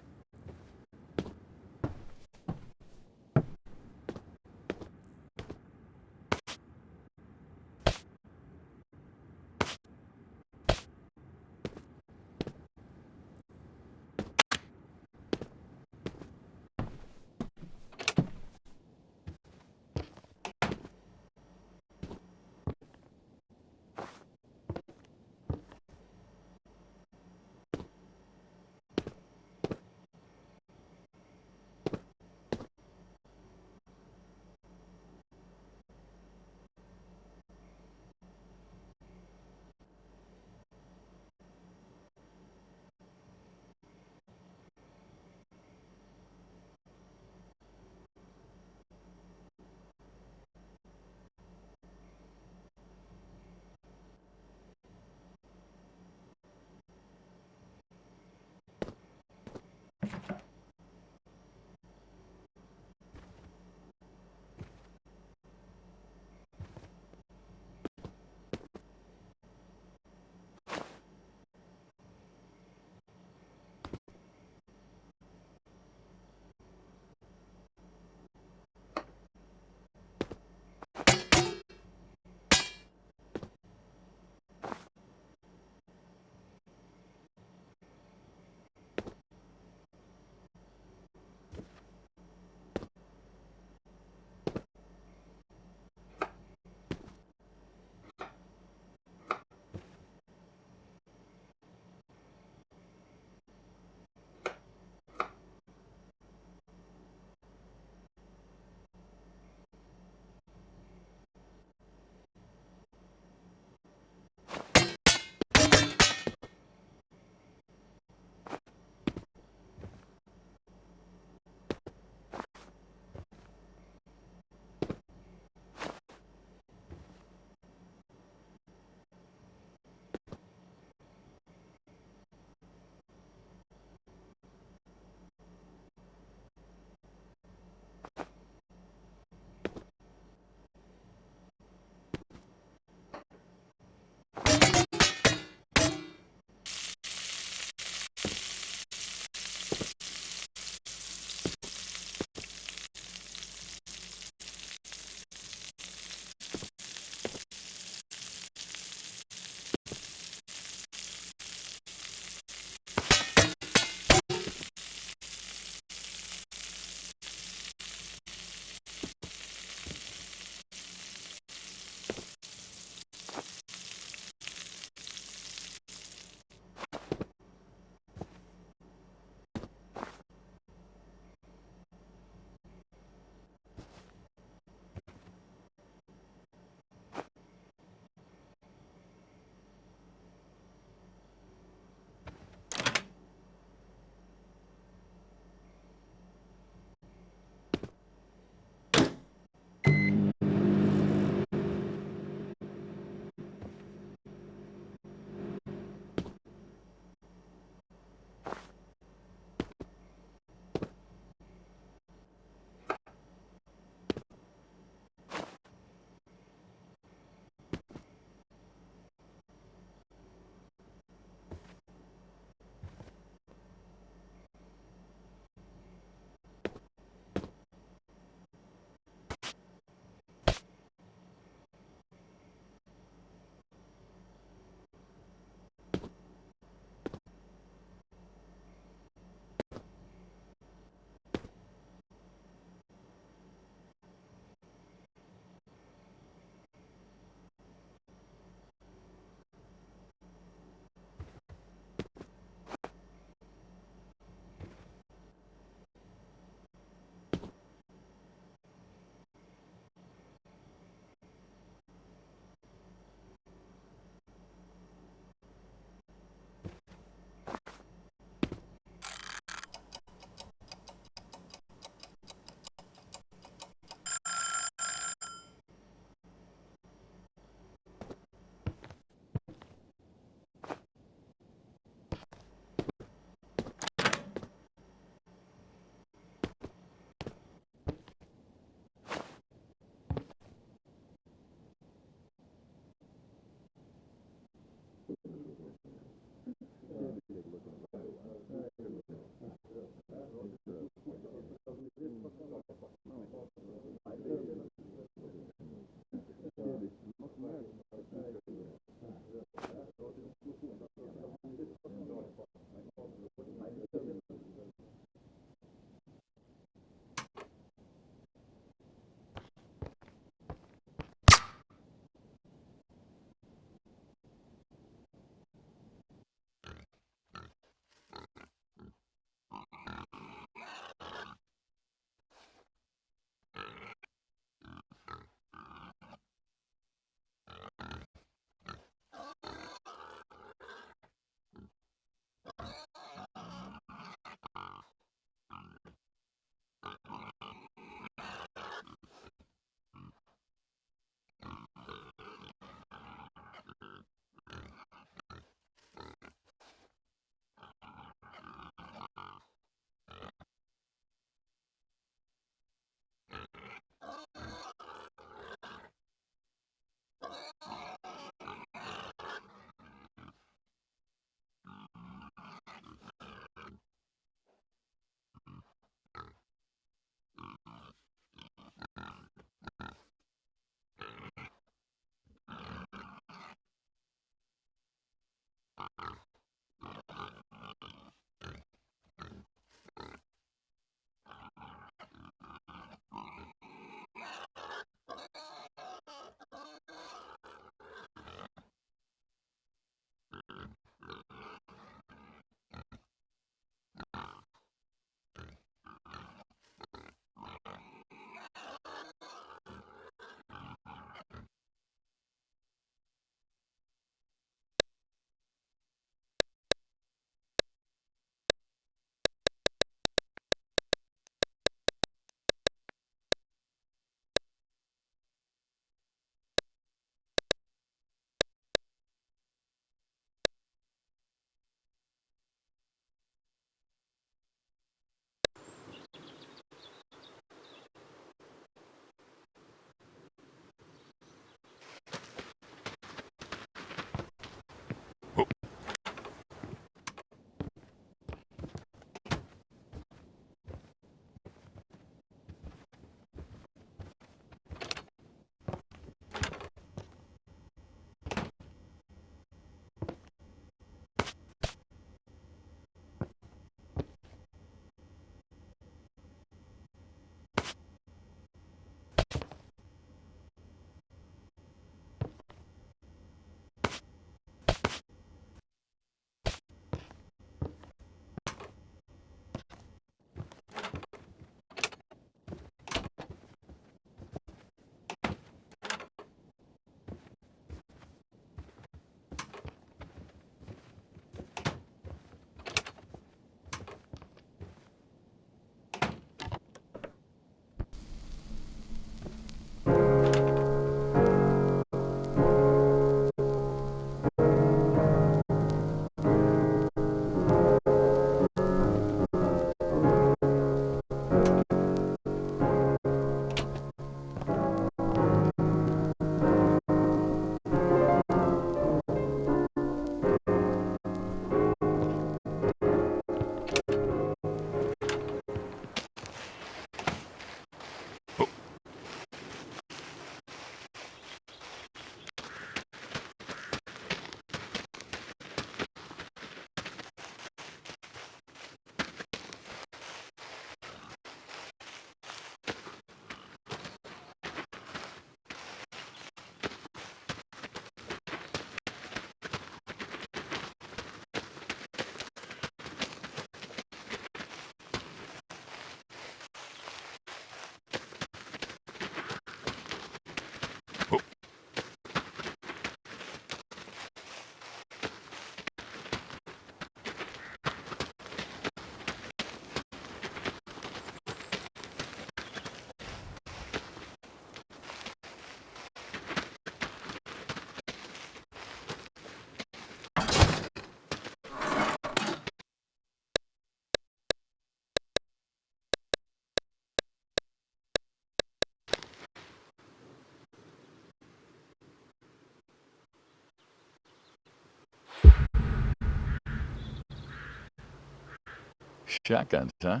Shotguns, huh?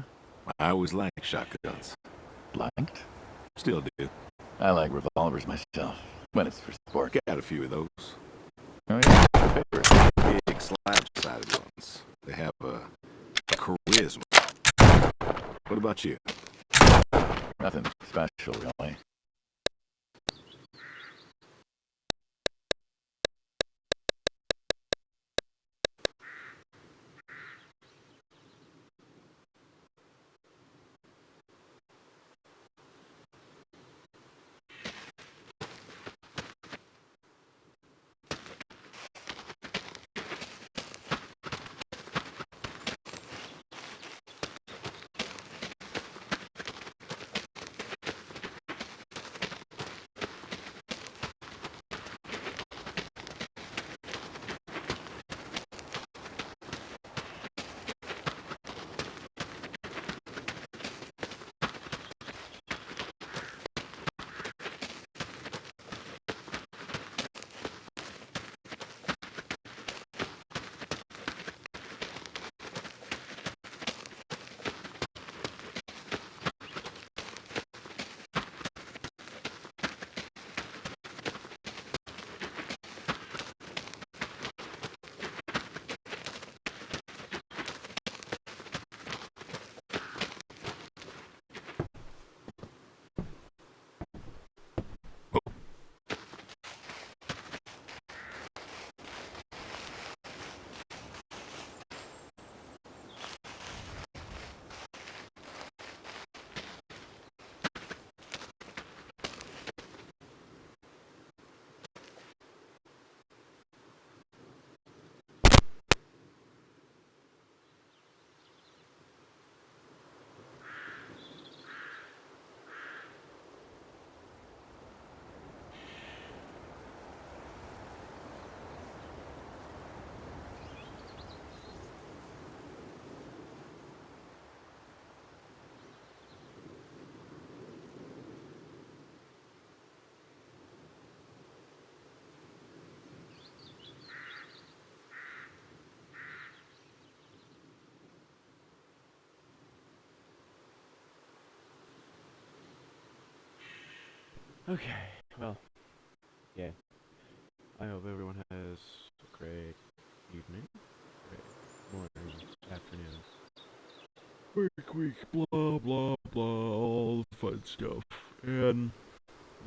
I always liked shotguns. Liked? Still do. I like revolvers myself, when it's for sport. Got a few of those. Oh yeah, favorite. Big slab-sided ones. They have a charisma. What about you? Nothing special, really. Okay, well, yeah. I hope everyone has a great evening, great morning, afternoon, week, blah, blah, blah, all the fun stuff. And,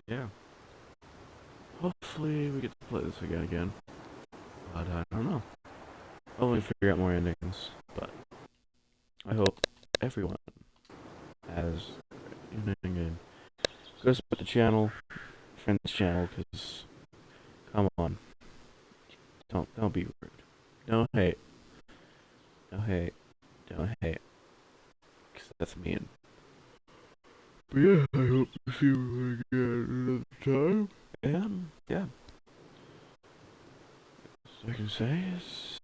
yeah. Hopefully we get to play this again. But I don't know. I'll only figure out more endings. But I hope everyone has a great evening and go support the channel, friend this channel, because, come on. Don't be rude. Don't hate. Don't hate. Don't hate. Because that's mean. But yeah, I hope to see you again another time. And, yeah. All I can say is,